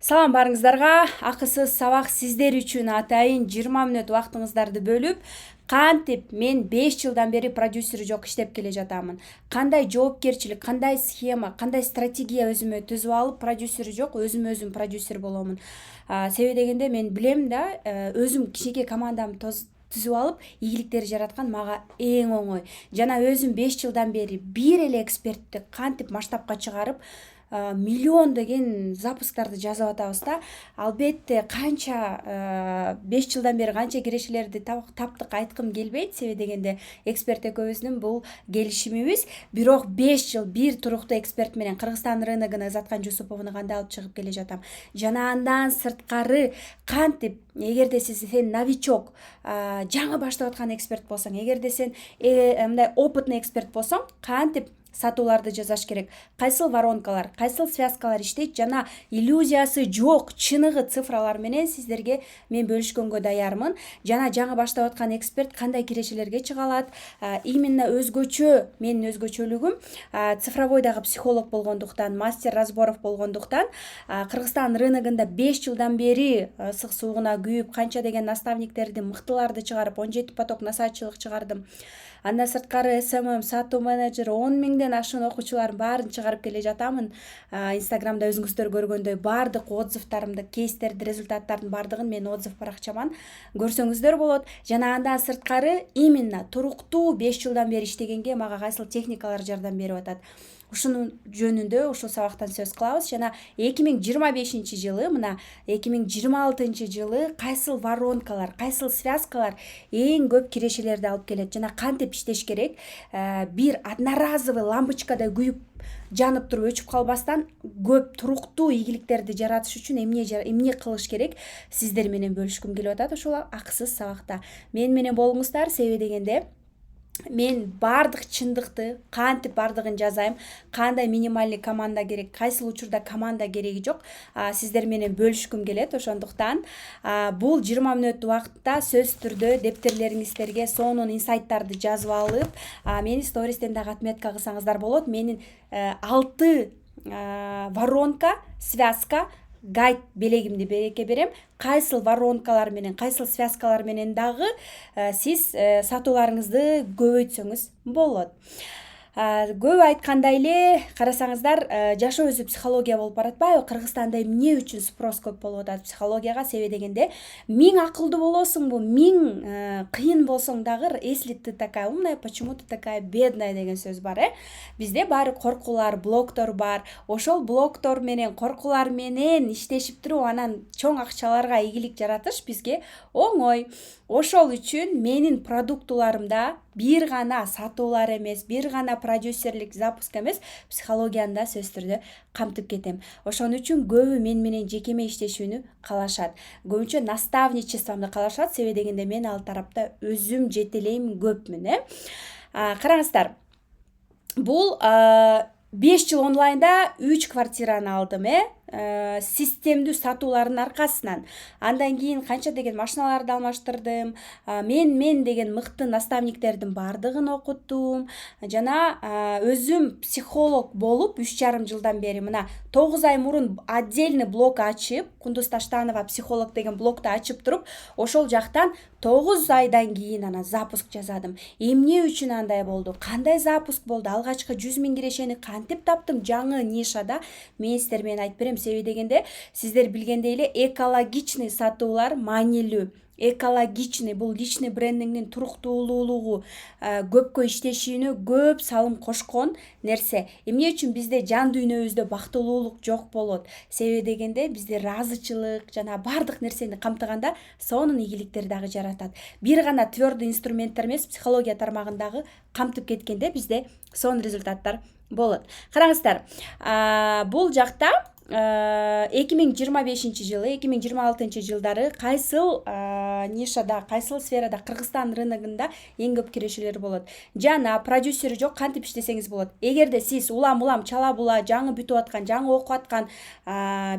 Салам барыңыздарга. Акысыз сабак сиздер үчүн атайын 20 мүнөт убактыңыздарды бөлүп, кантип мен 5 жылдан бери продюсери жок иштеп келе жатамын. Кандай жоопкерчилик, кандай схема, кандай стратегия өзүмө түзүп алып, продюсери жок, өзүм продюсер боломун. Себеби дегенде мен билем да, өзүм кичинекей командамды түзүп алып, ийгиликтерди жараткан мага эң оңой. Жана өзүм 5 жылдан бери бир эле экспертти кантип масштабка чыгарып, миллион деген запусктарды жазып атабыз да. Албетте канча 5 жылдан бери канча кирешелерди таптык айткым келбейт, себеби дегенде эксперт экөөбүздүн бул келишимибиз. Бирок 5 жыл бир туруктуу эксперт менен Кыргызстан рыногуна Азаткан Жусуповну кандай алып чыгып келе жатам. Жана андан сырткары кантип, эгерде сен новичок, жаңы баштап аткан эксперт болсоң, эгерде сен мындай опытный эксперт болсоң, кантип сатууларды жасаш керек, кайсыл воронкалар, кайсыл связкалар иштейт, жана иллюзиясы жок чыныгы цифралар менен сиздерге мен бөлүшкөнгө даярмын. Жана жаңы баштап аткан эксперт кандай кирешелерге чыга алат, именно өзгөчө, менин өзгөчөлүгүм цифровойдагы психолог болгондуктан, мастер разборов болгондуктан, Кыргызстан рыногунда 5 жылдан бери ысык суугуна күйүп, канча деген наставниктерди, мыктыларды чыгарып, 17 поток насаатчылык чыгардым. Андан сырткары СММ, сатуу менеджер, 10 миңден ашуун окуучулардын баарын чыгарып келе жатамын. Инстаграмда өзүңүздөр көргөндөй баардык отзывтарымды, кейстерди, результаттардын баардыгын мен отзыв баракчаман көрсөңүздөр болот. Жана андан сырткары именно туруктуу 5 жылдан бери иштегенге мага кайсыл техникалар жардам берип атат. Ушунун жөнүндө ушул сабактан сөз кылабыз. Жана 2025 жылы, мына 2026 жылы кайсыл воронкалар, кайсыл связкалар эң көп кирешелерди алып келет жана кантип иштеш керек, бир одноразовый лампочкадай күйүп жанып туруп өчүп калбастан көп туруктуу ийгиликтерди жаратыш үчүн эмне кылыш керек, сиздер менен бөлүшкүм келип атат ушул акысыз сабакта. Мен менен болуңуздар, себеби дегенде мен баардык чындыкты кантип баардыгын жазайм, кандай минимальный команда керек, кайсыл учурда команда кереги жок, сиздер менен бөлүшкүм келет. Ошондуктан бул 20 мүнөт убакытта сөзсүз түрдө дептерлериңиздерге сонун инсайттарды жазып алып, мени стористен дагы отметка кылсаңыздар болот. Менин 6 воронка, связка, гайд белегимди береке берем. Кайсыл воронкалар менен, кайсыл связкалар менен дагы сиз сатууларыңызды көбөйтсөңүз болот. Көп айткандай эле, карасаңыздар, жашоо өзү психология болуп баратпайбы? Кыргызстанда эмне үчүн спрос көп болуп атат психологияга? Себеби дегенде, миң акылдуу болосуңбу, миң кыйын болсоң дагы, если ты такая умная, почему ты такая бедная деген сөз бар, Бизде баары коркуулар, блоктор бар. Ошол блоктор менен, коркуулар менен иштешип туруп, анан чоң акчаларга ийгилик жаратыш бизге оңой. Ошол үчүн менин продуктуларымда бир гана сатуулар эмес, бир гана продюсерлик запуск эмес, психологияны да сөзсүз түрдө камтып кетем. Ошон үчүн көбү мен менен жекеме иштешүүнү каалашат. Көбүнчө наставничествомду каалашат, себеби дегенде мен ал тарапта өзүм жетелейм, көпмүн, Караңыздар, бул 5 жыл онлайнда 3 квартираны алдым, системдүү сатуулардын аркасынан. Андан кийин канча деген машиналарды алмаштырдым. Мен деген мыкты наставниктердин баардыгын окуттум. Жана өзүм психолог болуп 3,5 жылдан бери, мына 9 ай мурун отдельный блог ачып, Кундуз Таштанова психолог деген блогду ачып туруп, ошол жактан 9 айдан кийин ана запуск жасадым. Эмне үчүн андай болду? Кандай запуск болду? Алгачкы 100 миң кирешени кантип таптым? Жаңы нишада мен сиздер менен айтып берем. Себеби дегенде, сиздер билгендей эле экологичный сатуулар маанилүү. Экологичный бул личный брендингдин туруктуулугу, көпкө иштешүүнө көп салым кошкон нерсе. Эмне үчүн бизде жан дүйнөбүздө бактылуулук жок болот? Себеби дегенде, бизде ыраазычылык жана баардык нерсени камтыганда сонун ийгиликтер дагы жаратат. Бир гана твердый инструменттер эмес, психология тармагындагы камтып кеткенде бизде сонун результаттар болот. Караңыздар, бул жакта 2025 жылы, 2026 жылдары кайсыл нишада, кайсыл сферада Кыргызстан рыногунда эң көп кирешелер болот. Жана продюсери жок, кантип иштесеңиз болот. Эгерде сиз улам чала була жаңы бүтүп аткан, жаңы окуп аткан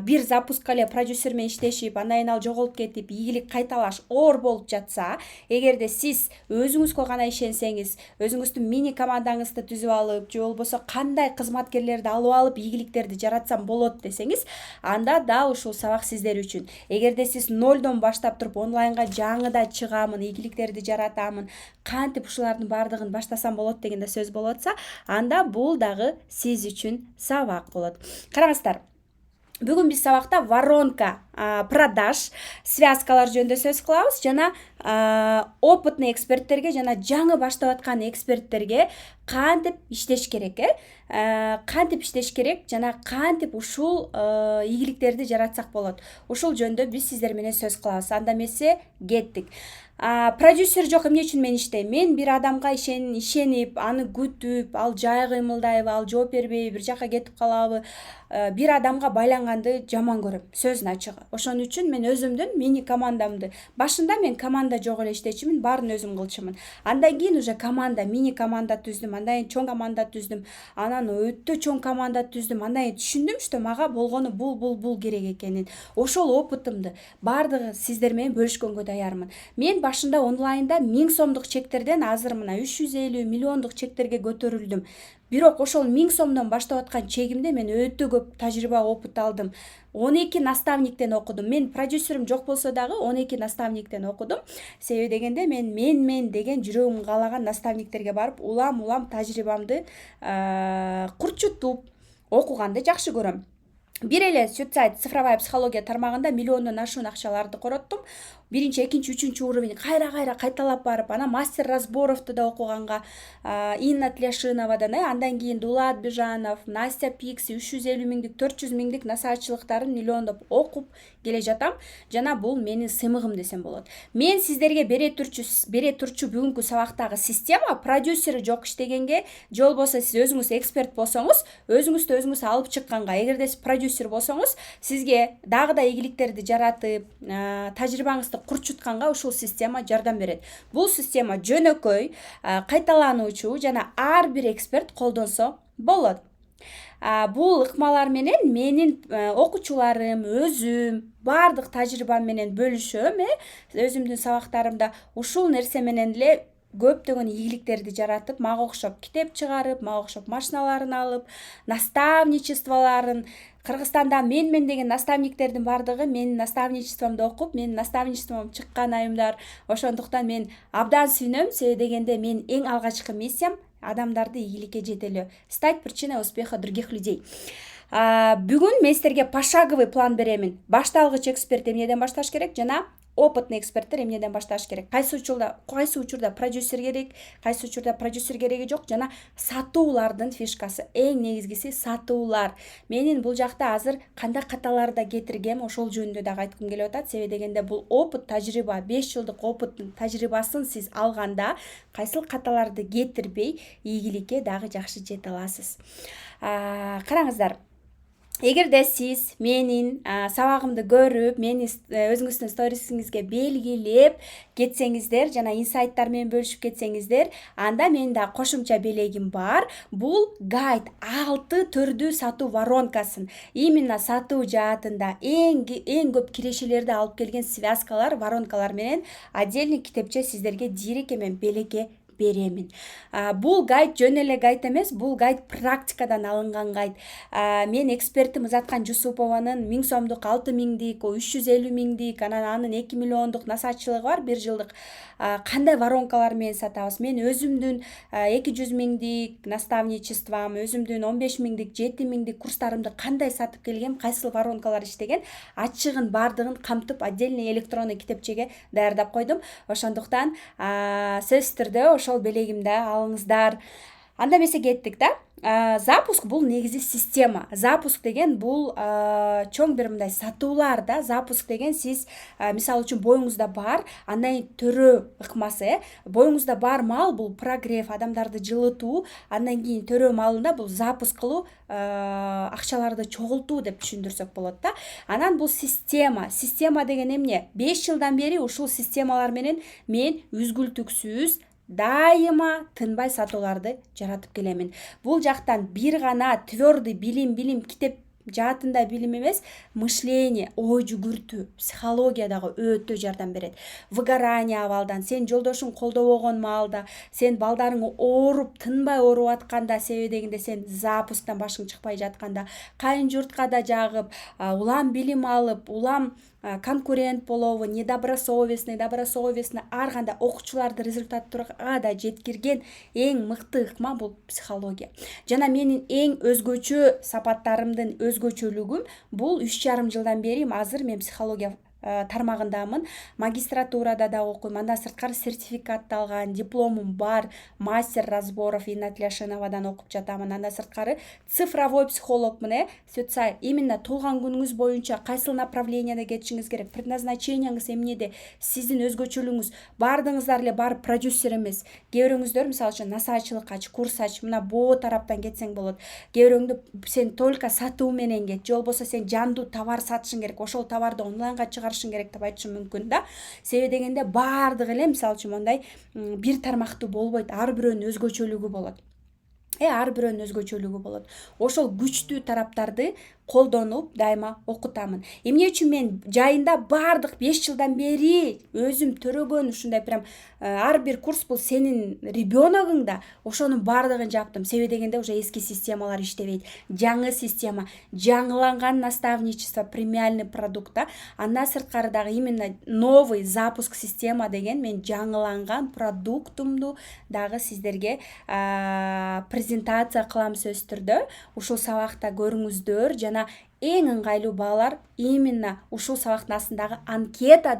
бир запускка эле продюсер менен иштешип, андан кийин ал жоголуп кетип, ийгилик кайталаш оор болуп жатса, эгерде сиз өзүңүзгө гана ишенсеңиз, өзүңүздүн мини командаңызды түзүп алып, же болбосо кандай кызматкерлерди алып ийгиликтерди жаратсам болот десеңиз, десеңиз, анда да ушул сабак сиздер үчүн. Эгерде сиз нолдон баштап туруп онлайнга жаңыда чыгамын, ийгиликтерди жаратамын, кантип ушулардын баардыгын баштасам болот деген да сөз болуп атса, анда бул дагы сиз үчүн сабак болот. Караңыздар, бүгүн биз сабакта воронка продаж связкалар жөнүндө сөз кылабыз жана опытный эксперттерге жана жаңы баштап аткан эксперттерге кантип иштеш керек, кантип иштеш керек жана кантип ушул ийгиликтерди жаратсак болот. Ушул жөнүндө биз сиздер менен сөз кылабыз. Анда эмесе кеттик. Продюсер жок, эмне үчүн мен иштейм? Мен бир адамга ишенип, аны күтүп, ал жай кыймылдайбы, ал жооп бербейби, бир жака кетип калабы, бир адамга байланганды жаман көрөм, сөздүн ачыгы. Ошон үчүн мен өзүмдүн мини командамды, башында мен команда жок эле иштечүмүн, баарын өзүм кылчумун. Андан кийин уже команда, мини команда түздүм, андан кийин чоң команда түздүм, анан өтө чоң команда түздүм. Андан кийин түшүндүм, что мага болгону бул керек экенин. Ошол опытымды баардыгы сиздер менен бөлүшкөнгө даярмын. Мен башында онлайнда 1000 сомдук чектерден азыр мына 350 миллиондук чектерге көтөрүлдүм. Бирок ошол 1000 сомдон баштап аткан чегимде мен өтө көп тажрыйба, опыт алдым. 12 наставниктен окудум. Мен продюсерим жок болсо дагы 12 наставниктен окудум. Себеби дегенде мен деген жүрөгүм каалаган наставниктерге барып улам тажрыйбамды курчутуп окуганды жакшы көрөм. Бир эле сайт цифровая психология тармагында миллиондон ашуун акчаларды короттум. Биринчи, экинчи, үчүнчү уровень кайра кайталап барып, анан мастер разборовду да окуганга, Инна Тляшиновадан, андан кийин Дулат Бижанов, Настя Пикси 350 миңдик, 400 миңдик насаатчылыктарын миллиондоп окуп келе жатам. Жана бул менин сымыгым десем болот. Мен сиздерге бере турчу бүгүнкү сабактагы система продюсери жок иштегенге, же болбосо сиз өзүңүз эксперт болсоңуз, өзүңүз алып чыкканга, эгерде сиз продюсер болсоңуз, сизге дагы да ийгиликтерди жаратып, тажрыйбаңызды курчутканга ушул система жардам берет. Бул система жөнөкөй, кайталануучу жана ар бир эксперт колдонсо болот. Бул ыкмалар менен менин окуучуларым, өзүм баардык тажрыйбам менен бөлүшөм, өзүмдүн сабактарымда ушул нерсе менен эле көптөгөн ийгиликтерди жаратып, мага окшоп китеп чыгарып, мага окшоп машиналарын алып, наставничестволарын, Кыргызстанда мен деген наставниктердин баардыгы менин наставничествомду окуп, менин наставничеством чыккан айымдар. Ошондуктан мен абдан сүйүнөм, себеби дегенде мен эң алгачкы миссиям адамдарды ийгиликке жетелөө, стать причиной успеха других людей. Бүгүн мен силерге пошаговый план беремин. Башталгыч эксперт эмнеден башташ керек жана опытный эксперттер эмнеден башташ керек. Кайсы учурда продюсер керек, кайсы учурда продюсер кереги жок, жана сатуулардын фишкасы. Эң негизгиси сатуулар. Менин бул жакта азыр кандай каталарды кетиргем, ошол жөнүндө дагы айткым келип атат. Себеби дегенде бул опыт, тажрыйба, 5 жылдык опыттын тажрыйбасын сиз алганда, кайсыл каталарды кетирбей ийгиликке дагы жакшы жете аласыз. Караңыздар, эгерде сиз менин сабагымды көрүп, мени өзүңүздүн сторисиңизге белгилеп кетсеңиздер жана инсайттар менен бөлүшүп кетсеңиздер, анда менин да кошумча белегим бар. Бул гайд 6 түрдүү сатуу воронкасын, именно сатуу жаатында эң көп кирешелерди алып келген связкалар, воронкалар менен отдельный китепче сиздерге дирек эмен белекке беремин. Бул гайд жөн эле гайд эмес, бул гайд практикадан алынган гайд. Мен экспертим Ызаткан Жусупованын 1000 сомдук, 6 миңдик, 350 миңдик, анын 2 миллиондук насаатчылыгы бар, 1 жылдык. Кандай воронкалар менен сатабыз? Мен өзүмдүн 200 миңдик наставничеством, өзүмдүн 15 миңдик, 7 миңдик курстарымды кандай сатып келгем, кайсыл воронкалар иштеген, ачыгын баардыгын камтып отдельный электронный китепчеге даярдап койдум. Ошондуктан сөзсүз түрдө ошол белегимди алыңыздар. Анда эмесе кеттик да. Запуск бул негизи система. Запуск деген бул чоң бир мындай сатуулар да. Запуск деген сиз мисалы үчүн боюңузда бар, андан төрөө ыкмасы, боюңузда бар мал бул прогрев, адамдарды жылытуу, андан кийин төрөө малында бул запуск кылуу, акчаларды чогултуу деп түшүндүрсөк болот да. Анан бул система. Система деген эмне? 5 жылдан бери ушул системалар менен мен үзгүлтүксүз дайыма тынбай сатууларды жаратып келемин. Бул жактан бир гана твердый билим китеп жаатында билим эмес, мышление, ой жүгүртүү, психологиядагы өтө жардам берет. Выгорание абалдан, сен жолдошуң колдобогон маалда, сен балдарың ооруп, тынбай ооруп атканда, себеби дегенде сен запусктан башың чыкпай жатканда, кайын журтка да жагып, улам билим алып, улам конкурент болобу, недобросовестный ар кандай окуучуларды результаттарга да жеткирген эң мыкты ыкма бул психология. Жана менин эң өзгөчө сапаттарымдын өзгөчөлүгүм бул 3,5 жылдан бери азыр мен психология тармагындамын. Магистратурада да окуйм, андан сырткары сертификат алган, дипломум бар, мастер разборов Инна Тляшиновадан окуп жатамын. Андан сырткары цифровой психологмун. Сөтсай, именно туулган күнүңүз боюнча кайсыл направленияда кетишиңиз керек, предназначениеңиз эмнеде, сиздин өзгөчөлүгүңүз, баардыгыңыздар эле барып продюсер эмес. Кээ бирөөңүздөр мисалы үчүн насаачылык ач, курс ач, мына боо тараптан кетсең болот. Кээ бирөөңдү сен только сатуу менен кет, же болбосо сен жандуу товар сатышың керек, ошол товарды онлайнга чыгарышың керек деп айтышым мүмкүн да. Себеби дегенде баардыгы эле мисалы үчүн мондай бир тармактуу болбойт, ар бирөөнүн өзгөчөлүгү болот. Ар бирөөнүн өзгөчөлүгү болот. Ошол күчтүү тараптарды колдонуп дайыма окутамын. Эмне үчүн мен жайында бардык 5 жылдан бери өзүм төрөгөн ушундай прям ар бир курс бул сенин ребеногуң да, ошонун бардыгын жаптым. Себеби дегенде уже эски системалар иштебейт. Жаңы система, жаңыланган наставничество, премиальный продукт да. Андан сырткары дагы именно новый запуск система деген мен жаңыланган продуктумду дагы сиздерге презентация кылам сөзсүз түрдө. Ушул сабакта көрүңүздөр. Жана эң ыңгайлуу баалар именно ушул сабактын астындагы анкета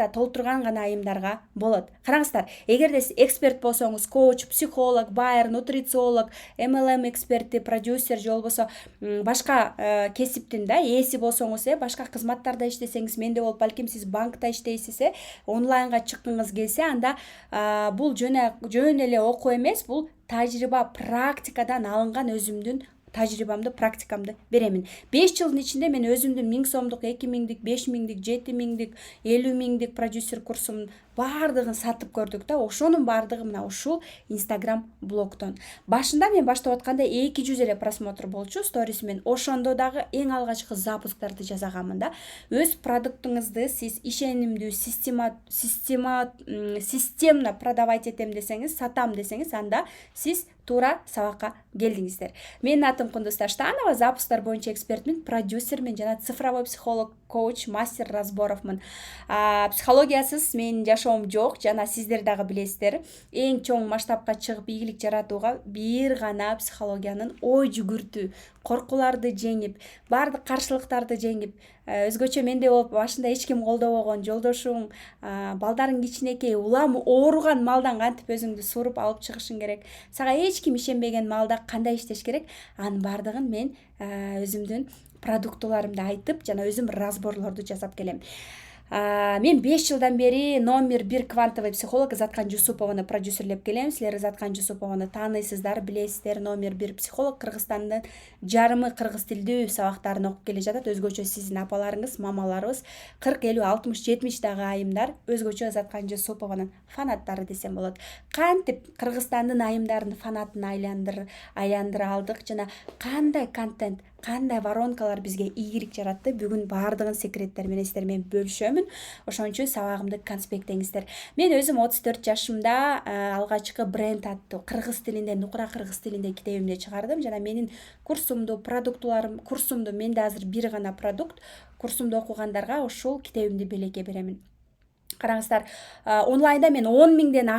толтурган гана айымдарга болот. Караңыздар, эгерде сиз эксперт болсоңуз, коуч, психолог, байер, нутрициолог, MLM эксперти, продюсер же болбосо башка кесиптин да ээси болсоңуз, башка кызматтарда иштесеңиз, менде болуп балким сиз банкта иштейсиз, онлайнга чыккыңыз келсе, анда бул жөн эле окуу эмес, бул тажрыйба, практикадан алынган өзүмдүн тажрыйбамды, практикамды беремин. 5 жылдын ичинде мен өзүмдүн 1000 сомдук, 2000дик, 5000дик, 7000дик, 50000дик продюсер курсумун баардыгын сатып көрдүк да. Ошонун баардыгы мына ушул Instagram блогтон. Башында мен баштап атканда 200 эле просмотр болчу сторис мен. Ошондо дагы эң алгачкы запусктарды жасаганмын да. Өз продуктуңузду сиз ишенимдүү, системно продавать этем десеңиз, сатам десеңиз, анда сиз туура сабакка келдиңиздер. Менин атым Кундуз Таштанова, запустар боюнча экспертмин, продюсермин жана цифровой психолог, коуч, мастер разборовмун. Психологиясыз менин жашоом жок, жана сиздер дагы билесиздер. Эң чоң масштабка чыгып ийгилик жаратууга бир гана психологиянын ой жүгүртүү, коркууларды жеңип, баардык каршылыктарды жеңип, өзгөчө менде болуп башында эч ким колдобогон жолдошуң, балдарың кичинекей, улам ооруган малдан кантип өзүңдү сууруп алып чыгышың керек, сага эч ким ишенбеген маалда кандай иштеш керек, анын баардыгын мен өзүмдүн продуктуларымды айтып, жана өзүм разборлорду жасап келем. Мен 5 жылдан бери номер 1 квантовый психолог Изаткан Жусупованы продюсерлеп келем. Силер Изаткан Жусупованы тааныйсыздар, билесиздер. Номер 1 психолог, Кыргызстандын жарымы кыргыз тилдүү сабактарын окуп келе жатат. Өзгөчө сиздин апаларыңыз, мамаларыбыз 40, 50, 60, 70 дагы айымдар өзгөчө Изаткан Жусупованын фанаттары десем болот. Кантип Кыргызстандын айымдарынын фанатын айландыра алдык жана кандай контент, кандай воронкалар бизге ийгилик жаратты, бүгүн баардыгын секреттер менен сиздер менен бөлүшөмүн. Ошон үчүн сабагымды конспектеңиздер. Мен өзүм 34 жашымда алгачкы бренд аттуу кыргыз тилинде, нукура кыргыз тилинде китебимди чыгардым жана менин курсумду, курсумду менде азыр бир гана продукт, курсумду окугандарга ушул китебимди белекке беремин. Караңыздар, онлайнда мен 10.000ден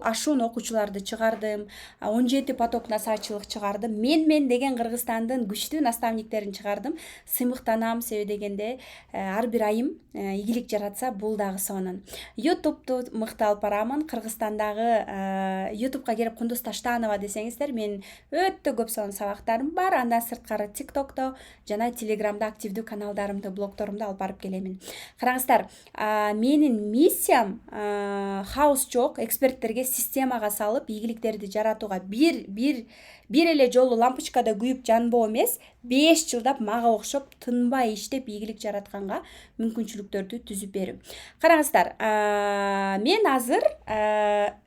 ашуун окуучуларды чыгардым, 17 поток насаачылык чыгардым. Мен деген Кыргызстандын күчтүү наставниктерин чыгардым. Сыймыктанам, себеби дегенде ар бир айым ийгилик жаратса, бул дагы сонун. YouTube'ду мыкты алып барамын. Кыргызстандагы YouTube'га келип Кундуз Таштанова десеңиздер, мен өтө көп сонун сабактарым бар. Андан сырткары TikTok'то жана Telegram'да активдүү каналдарымды, блогторумду алып барып келемин. Караңыздар, менин миссиям хаос жок, эксперттерге системага салып, ийгиликтерди жаратууга, бир бир эле жолу лампочкада күйүп жанбоо эмес, 5 жылдап мага окшоп тынбай иштеп ийгилик жаратканга мүмкүнчүлүктөрдү түзүп берүү. Караңыздар, мен азыр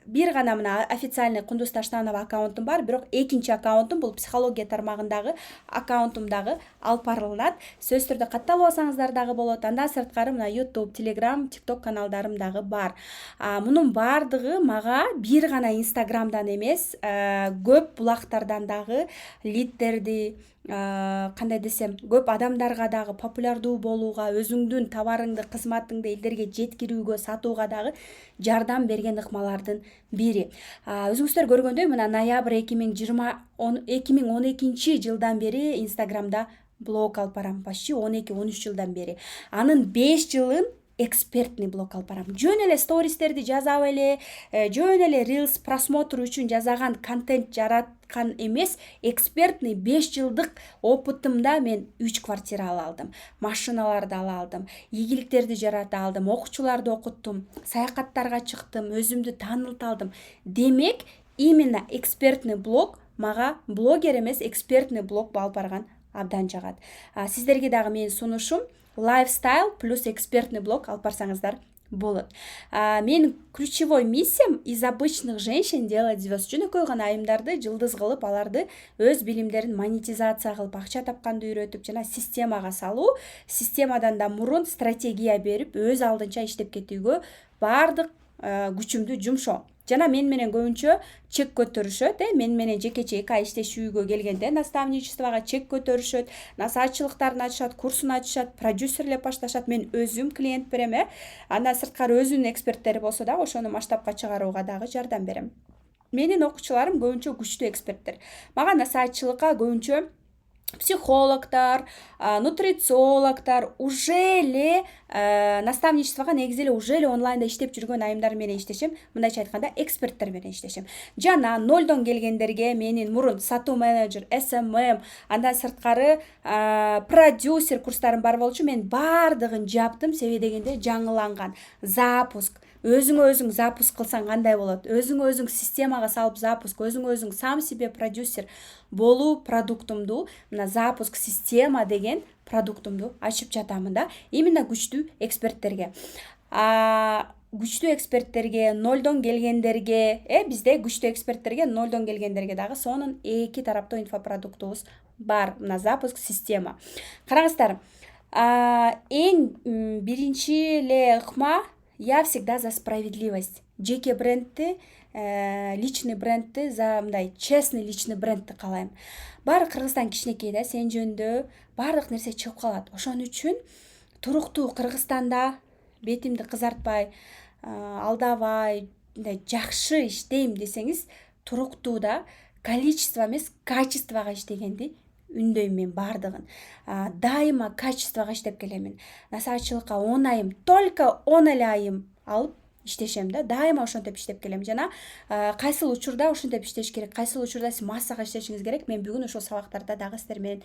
бир гана мына официальный Кундуз Таштанова аккаунтум бар, бирок экинчи аккаунтум бул психология тармагындагы аккаунтум дагы алып барылат. Сөзсүз түрдө катталып алсаңыздар дагы болот. Андан сырткары мына YouTube, Telegram, TikTok каналдарым дагы бар. Мунун бардыгы мага бир гана Instagramдан эмес, көп булактардан дагы лидтерди, кандай десем, көп адамдарга дагы популярдуу болууга, өзүңдүн товарыңды, кызматыңды элдерге жеткирүүгө, сатууга дагы жардам берген ыкмалардын бири. Өзүңүздөр көргөндөй, мына ноябрь 2012 жылдан бери Instagramда блог алып барам, почти 12-13 жылдан бери. Анын 5 жылын экспертный блог алып барам. Жөн эле стористерди жасап эле, жөн эле reels просмотр үчүн жасаган контент жараткан эмес, экспертный 5 жылдык опытымда мен 3 квартира ала алдым, машиналарды ала алдым, ийгиликтерди жарата алдым, окуучуларды окуттум, саякаттарга чыктым, өзүмдү таныта алдым. Демек, именно экспертный блог мага блогер эмес, экспертный блог алып барган абдан жагат. Сиздерге дагы менин сунушум лайфстайл плюс экспертный блог алып барсаңыздар болот. Менин ключевой миссиям из обычных женщин делать звезд. Жөнөкөй гана айымдарды жылдыз кылып, аларды өз билимдерин монетизация кылып, акча тапканды үйрөтүп, жана системага салуу, системадан да мурун стратегия берип, өз алдынча иштеп кетүүгө бардык күчүмдү жумшоо. Жана мен менен көбүнчө чек көтөрүшөт, мен менен жекече 2 ай иштешүүгө келгенде наставничествого чек көтөрүшөт, насаатчылыктарын ачышат, курсун ачышат, продюсерлеп башташат, мен өзүм клиент берем, андан сырткары өзүнүн эксперттери болсо дагы ошону масштабка чыгарууга дагы жардам берем. Менин окуучуларым көбүнчө күчтүү эксперттер. Мага насаатчылыкка көбүнчө психологтор, нутрициологтор, уже эле наставничествого негизи эле уже эле онлайнда иштеп жүргөн айымдар менен иштешем, мындайча айтканда эксперттер менен иштешем. Жана нолдон келгендерге менин мурун сатуу менеджер, SMM, андан сырткары продюсер курстарым бар болчу, мен бардыгын жаптым, себеби дегенде жаңыланган запуск. Өзүң запуск кылсаң кандай болот? Өзүң системага салып запуск, өзүң сам себе продюсер болуу продуктумду, мына запуск система деген продуктумду ачып жатамын да, именно күчтүү эксперттерге. Күчтүү эксперттерге, нолдон келгендерге, бизде күчтүү эксперттерге, нолдон келгендерге дагы сонун 2 тараптуу инфопродуктубуз бар, мына запуск система. Караңыздар, эң биринчи эле ыкма, я всегда за справедливость. Жеке брендти, личный брендти, за мындай честный личный брендти каалайм. Баары Кыргызстан кичинекей да, сен жөнүндө баардык нерсе чыгып калат. Ошон үчүн туруктуу Кыргызстанда бетимди кызартпай, алдабай, мындай жакшы иштейм десеңиз, туруктуу да, количество эмес, качествого иштегенди үндөйм мен бардыгын. Дайыма качествого иштеп келемин. Насаатчылыкка 10 айым, только 10 эле айым алып иштешем да, дайыма ошентип иштеп келем. Жана кайсыл учурда ошентип иштеш керек, кайсыл учурда сиз массага иштешиңиз керек. Мен бүгүн ошол сабактарда дагы сиздер менен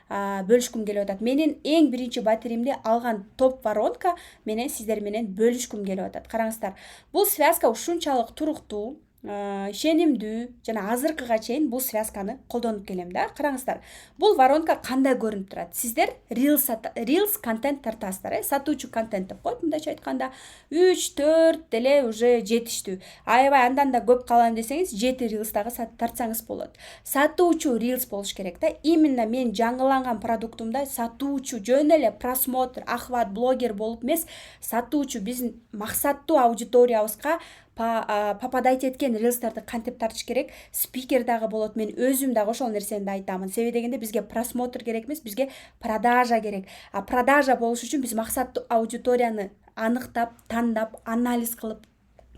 бөлүшкүм келип атат. Менин эң биринчи батиримди алган топ воронка менен сиздер менен бөлүшкүм келип атат. Караңыздар, бул связка ушунчалык туруктуу, ишенимдүү, жана азыркыга чейин бул связканы колдонуп келем да. Караңыздар, бул воронка кандай көрүнүп турат? Сиздер reels контент тартасыздар, сатуучу контент деп коет, мындайча айтканда 3-4 деле уже жетиштүү. Аябай андан да көп калам десеңиз, 7 reels дагы тартсаңыз болот. Сатуучу reels болуш керек да. Именно мен жаңыланган продуктумда сатуучу, жөн эле просмотр, охват, блогер болуп эмес, сатуучу биздин максаттуу аудиториябызга попадать эткен рилстарды кантип тартыш керек? Спикер дагы болот. Мен өзүм дагы ошол нерсени да айтамын. Себеби дегенде бизге просмотр керек эмес, бизге продажа керек. Продажа болуш үчүн биз максаттуу аудиторияны аныктап, тандап, анализ кылып,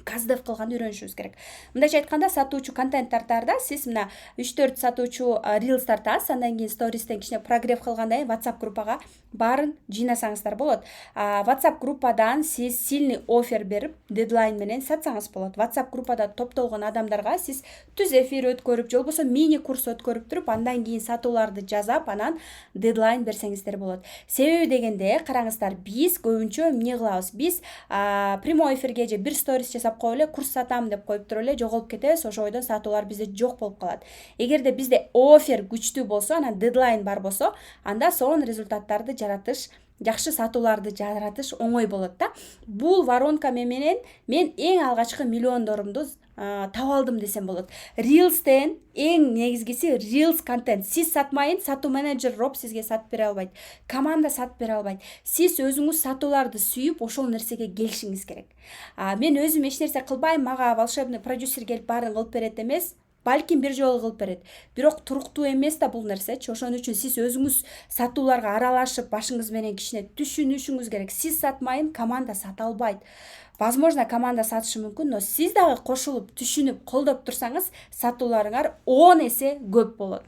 каздев кылганды үйрөнүшүбүз керек. Мындайча айтканда, сатуучу контент тартаарда сиз мына 3-4 сатуучу reels тартасыз, андан кийин стористен кичине прогрев кылгандан кийин WhatsApp группага баарын жыйнасаңыздар болот. WhatsApp группадан сиз сильный офер берип, дедлайн менен сатсаңыз болот. WhatsApp группада топтолгон адамдарга сиз түз эфир өткөрүп, же болбосо мини курс өткөрүп туруп, андан кийин сатууларды жасап, анан дедлайн берсеңиздер болот. Себеби дегенде, караңыздар, биз көбүнчө эмне кылабыз? Биз прямой эфирге же бир сторис жасап коюп эле курс сатам деп коюп туруп эле жоголуп кетебиз, ошол бойдон сатуулар бизде жок болуп калат. Эгерде бизде офер күчтүү болсо, анан дедлайн бар болсо, анда сонун результаттарды жаратыш, жакшы сатууларды жаратыш оңой болот да. Бул воронка менен мен эң алгачкы миллиондорумду таап алдым десем болот. Reels'тен эң негизгиси Reels контент. Сиз сатмайын, сатуу менеджер Роб сизге сатып бере албайт. Команда сатып бере албайт. Сиз өзүңүз сатууларды сүйүп, ошол нерсеге келишиңиз керек. Мен өзүм эч нерсе кылбайм, мага волшебный продюсер келип баарын кылып берет эмес. Балким бир жолу кылып берет. Бирок туруктуу эмес да бул нерсечи. Ошон үчүн сиз өзүңүз сатууларга аралашып, башыңыз менен кичине түшүнүшүңүз керек. Сиз сатмайын, команда сата албайт. Возможно, команда сатышы мүмкүн, но сиз дагы кошулуп, түшүнүп, колдоп турсаңыз, сатууларыңар 10 эсе көп болот.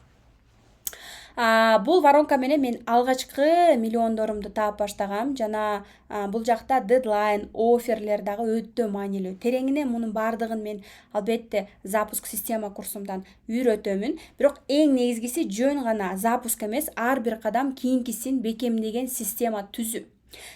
Бул воронка менен мен алгачкы миллиондорумду таап баштагам. Жана бул жакта дедлайн, оферлер дагы өтө маанилүү. Тереңине мунун баардыгын мен албетте запуск система курсумдан үйрөтөмүн. Бирок эң негизгиси жөн гана запуск эмес, ар бир кадам кийинкисин бекемдеген система түзүү.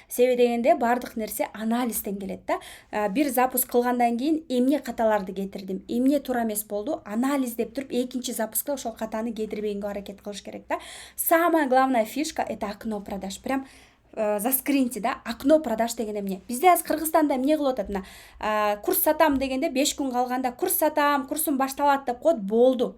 Себеби дегенде бардык нерсе анализден келет да. Бир запуск кылгандан кийин эмне каталарды кетирдим, эмне туура эмес болду, анализдеп туруп экинчи запускта ошол катаны кетирбегенге аракет кылыш керек да. Самая главная фишка — это окно продаж. Прям заскриньте, да, окно продаж деген эмне. Бизде азыр Кыргызстанда эмне кылып атат? Курс сатам дегенде 5 күн калганда курс сатам, курсум башталат деп коет, болду.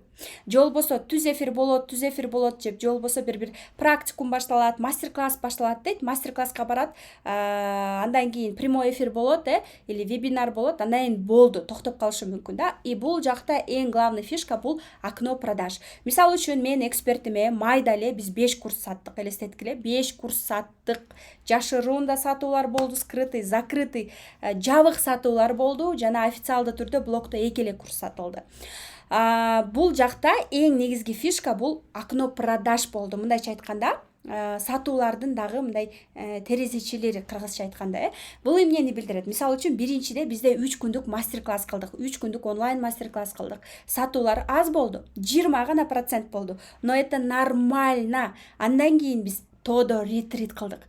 Же болбосо түз эфир болот деп, же болбосо бир практикум башталат, мастер-класс башталат дейт, мастер-класска барат, андан кийин прямой эфир болот, или вебинар болот, андан кийин болду, токтоп калышы мүмкүн да. И бул жакта эң главный фишка бул окно продаж. Мисалы үчүн мен экспертиме майда эле биз 5 курс саттык, элестеткиле, 5 курс саттык. Жашыруун да сатуулар болду, скрытый, закрытый, жабык сатуулар болду, жана официалдуу түрдө блогдо 2 эле курс сатылды. Бул жакта эң негизги фишка бул окно продаж болду. Мындайча айтканда, сатуулардын дагы мындай терезечилери, кыргызча айтканда, бул эмнени билдирет? Мисалы үчүн биринчиде бизде 3 күндүк мастер-класс кылдык, 3 күндүк онлайн мастер-класс кылдык. Сатуулар аз болду, 20 гана процент болду. Но это нормально. Андан кийин биз тодо ретрит кылдык.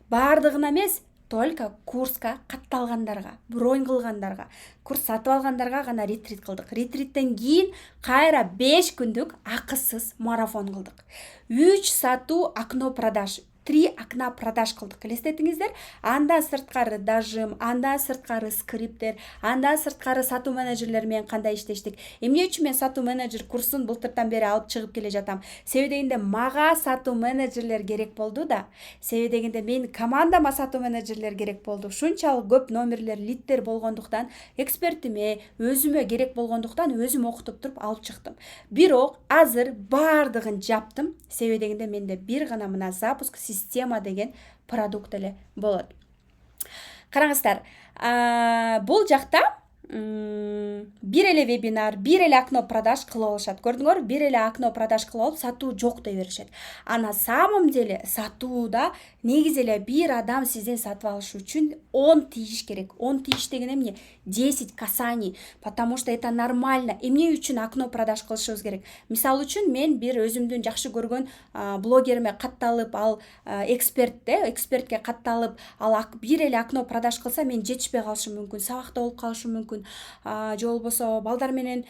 Бардыгына эмес, только курска катталгандарга, бронь кылгандарга, курс сатып алгандарга гана ретрит кылдык. Ретриттен кийин кайра 5 күндүк акысыз марафон кылдык. 3 сатуу окно продаж, 3 окна продаж кылдык. Элестетиңиздер? Андан сырткары дажим, андан сырткары скриптер, андан сырткары сатуу менеджерлер менен кандай иштештик. Эмне үчүн мен сатуу менеджер курсун былтыртан бери алып чыгып келе жатам? Себеби дегенде мага сатуу менеджерлер керек болду да. Себеби дегенде мен командама сатуу менеджерлер керек болду. Ушунчалык көп номерлер, лидтер болгондуктан, экспертиме, өзүмө керек болгондуктан өзүм окутуп туруп алып чыктым. Бирок азыр бардыгын жаптым. Себеби дегенде менде бир гана мына запуск система деген продукт эле болот. Караңыздар, бул жакта бир эле вебинар, бир эле окно продаж кылып алышат. Көрдүңөр, бир эле окно продаж кылып алып, сатуу жок дей беришет. А на самом деле сатууда негизи эле бир адам сизден сатып алышы үчүн 10 тийиш керек. 10 тийиш деген эмне? 10 касаний, потому что это нормально. Эмне үчүн окно продаж кылышыбыз керек? Мисалы үчүн мен бир өзүмдүн жакшы көргөн блогериме катталып, ал экспертке катталып, ал бир эле окно продаж кылса, мен жетишпей калышым мүмкүн, сабакта болуп калышым мүмкүн, же болбосо балдар менен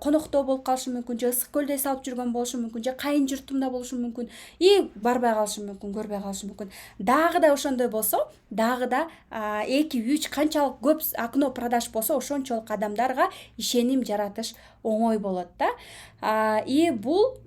конокто болуп калышым мүмкүн, же ысык көлдө салып жүргөн болушум мүмкүн, же кайын журтумда болушум мүмкүн, и барбай калышым мүмкүн, көрбөй калышым мүмкүн. Дагы да ошондой болсо, дагы да 2-3 канчалык көп окно продаж болсо, ошончолук адамдарга ишеним жаратыш оңой болот да. И бул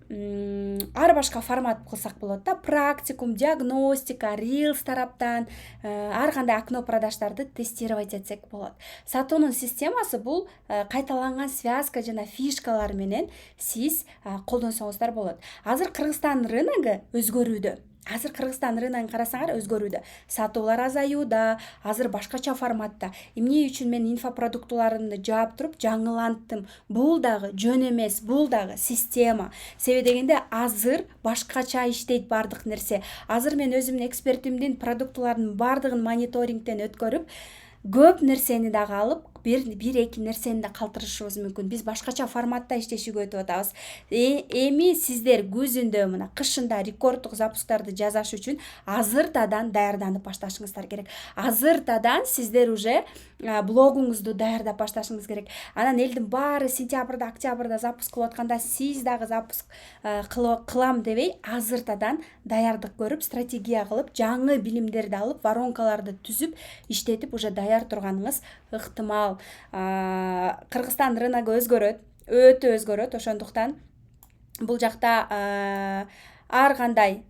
ар башка формат кылсак болот да. Практикум, диагностика, Reels тараптан ар кандай окно продаждарды тестировать этсек болот. Сатуунун системасы бул кайталанган связка жана фишкалар менен сиз колдонсоңуздар болот. Азыр Кыргызстан рыногу өзгөрүүдө. Азыр Кыргызстан рыногун карасаңар өзгөрүүдө. Сатуулар азаюуда, азыр башкача форматта. Эмне үчүн мен инфопродуктуларымды жаап туруп жаңылантым. Бул дагы жөн эмес, бул дагы система. Себеби дегенде азыр башкача иштейт бардык нерсе. Азыр мен өзүмдүн экспертимдин продуктуларынын бардыгын мониторингден өткөрүп, көп нерсени дагы алып, бир эки нерсени да калтырышыбыз мүмкүн. Биз башкача форматта иштешиге өтүп атабыз. Эми сиздер күзүндө мына кышында рекорддук запусктарды жасаш үчүн азыртадан даярданып башташыңыздар керек. Азыртадан сиздер уже блогуңузду даярдап башташыңыз керек. Анан элдин баары сентябрда, октябрда запуск кылып атканда сиз дагы запуск кылам дебей, азыртадан даярдык көрүп, стратегия кылып, жаңы билимдерди алып, воронкаларды түзүп, иштетип уже даяр турганыңыз ыктымал. Кыргызстан рыногу өзгөрөт, өтө өзгөрөт. Ошондуктан бул жакта ар кандай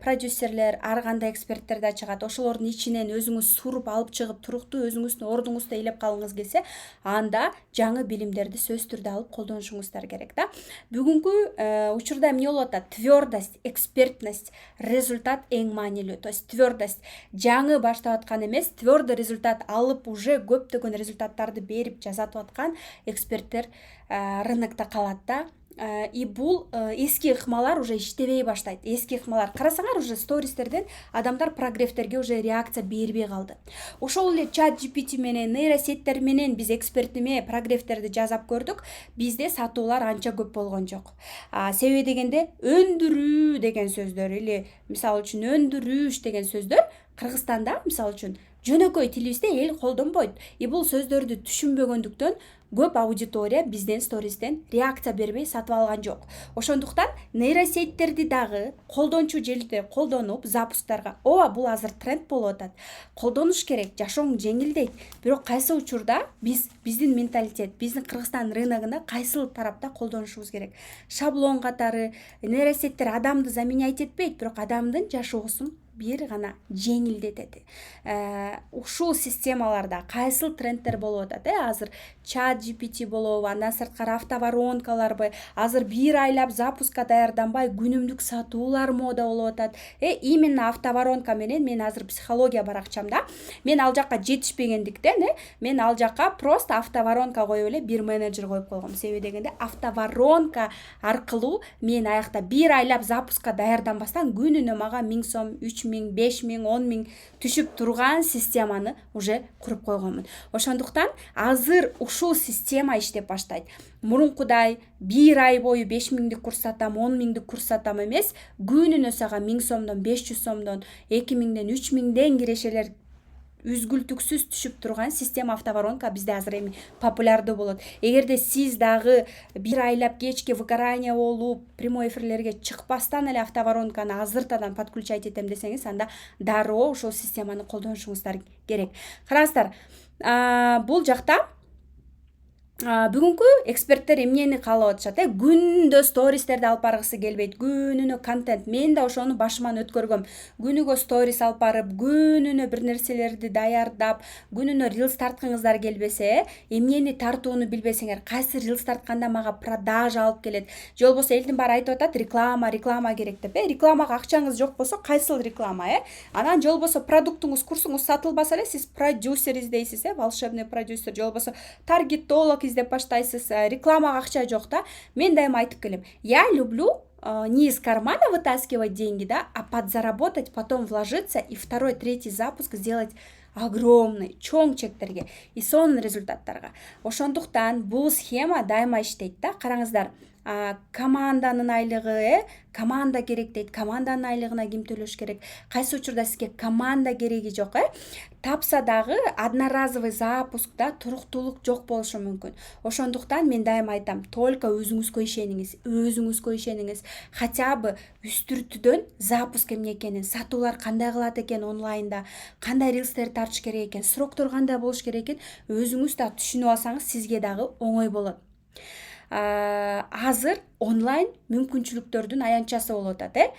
продюсерлер, ар кандай эксперттер да чыгат. Ошолордун ичинен өзүңүз суруп алып чыгып, туруктуу өзүңүздүн ордуңузду ээлеп калгыңыз келсе, анда жаңы билимдерди сөзсүз түрдө алып колдонушуңуздар керек да. Бүгүнкү учурда эмне болуп атат? Твёрдость, экспертность, результат эң маанилүү. То есть твёрдость жаңы баштап аткан эмес, твёрдо результат алып уже көптөгөн результаттарды берип жасатып аткан эксперттер рынокто калат да. И бул эски ыкмалар уже иштебей баштайт. Эски ыкмалар карасаңар уже стористерден адамдар прогревтерге уже реакция бербей калды. Ошол эле чат GPT менен, нейросеттер менен биз экспертиме прогревтерди жасап көрдүк. Бизде сатуулар анча көп болгон жок. Себеби дегенде өндүрүү деген сөздөр или мисалы үчүн өндүрүүш деген сөздөр Кыргызстанда мисалы үчүн жөнөкөй тилибизде эл колдонбойт. И бул сөздөрдү түшүнбөгөндүктөн көп аудитория бизден стористен реакция бербей сатып алган жок. Ошондуктан нейросеттерди дагы колдончу желде колдонуп запусктарга, ооба бул азыр тренд болуп атат. Колдонуш керек, жашооң жеңилдейт. Бирок кайсы учурда биздин менталитет, биздин Кыргызстан рыногуна кайсыл тарапта колдонушубуз керек. Шаблон катары нейросеттер адамды заменять этпейт, бирок адамдын жашоосун бир гана жеңилдетет. Ушул системаларда кайсыл трендтер болуп атат? Азыр чат GPT болобу, андан сырткары автоворонкаларбы, азыр бир айлап запуска даярданбай күнүмдүк сатуулар мода болуп атат. Именно автоворонка менен мен азыр психология баракчамда, мен ал жакка жетишпегендиктен, мен ал жакка просто автоворонка коюп эле бир менеджер коюп койгом. Себеби дегенде автоворонка аркылуу мен аякта бир айлап запуска даярданбастан күнүнө мага 1000 сом, 3000, 5000, 10000 түшүп турган системаны уже куруп койгонмун. Ошондуктан азыр ушул система иштеп баштайт. Мурункудай бир ай бою 5000дик курс сатам, 10000дик курс сатам эмес, күнүнө сага 1000 сомдон, 500 сомдон, 2000ден, 3000ден кирешелер үзгүлтүксүз түшүп турган система автоворонка бизде азыр эми популярдуу болот. Эгерде сиз дагы бир айлап кечке выгорание болуп, прямой эфирлерге чыкпастан эле автоворонканы азыртадан подключать этем десеңиз, анда дароо ошол системаны колдонушуңуздар керек. Караңыздар, бул жакта бүгүнкү эксперттер эмнени каалап атышат? Күндө стористерди алып баргысы келбейт, күнүнө контент. Мен да ошону башыман өткөргөм. Күнүгө сторис алып барып, күнүнө бир нерселерди даярдап, күнүнө рилс тарткыңыздар келбесе, эмнени тартууну билбесеңер, кайсы рилс тартканда мага продажа алып келет, же болбосо элдин баары айтып атат, реклама керек деп. Рекламага акчаңыз жок болсо, кайсыл реклама, Анан же болбосо продуктуңуз, курсуңуз сатылбаса эле, сиз продюсер издейсиз, волшебный продюсер, же болбосо таргетолог издеп баштайсыз, рекламага акча жок да. Мен дайыма айтып келем, я люблю не из кармана вытаскивать деньги, да, а подзаработать, потом вложиться и второй, третий запуск сделать огромный, чоң чектерге и сонун результаттарга. Ошондуктан бул схема дайыма иштейт да. Караңыздар, команданын айлыгы, команда керек дейт. Команданын айлыгына ким төлөш керек? Кайсы учурда сизге команда кереги жок, тапса дагы одноразовый запускта туруктуулук жок болушу мүмкүн. Ошондуктан мен дайыма айтам, только өзүңүзгө ишениңиз, хотя бы үстүртүдөн запуск эмне экенин, сатуулар кандай кылат экен онлайнда, кандай рилстер тартыш керек экен, сроктор кандай болуш керек экен, өзүңүз да түшүнүп алсаңыз, сизге дагы оңой болот. Азыр онлайн мүмкүнчүлүктөрдүн аянтчасы болуп атат,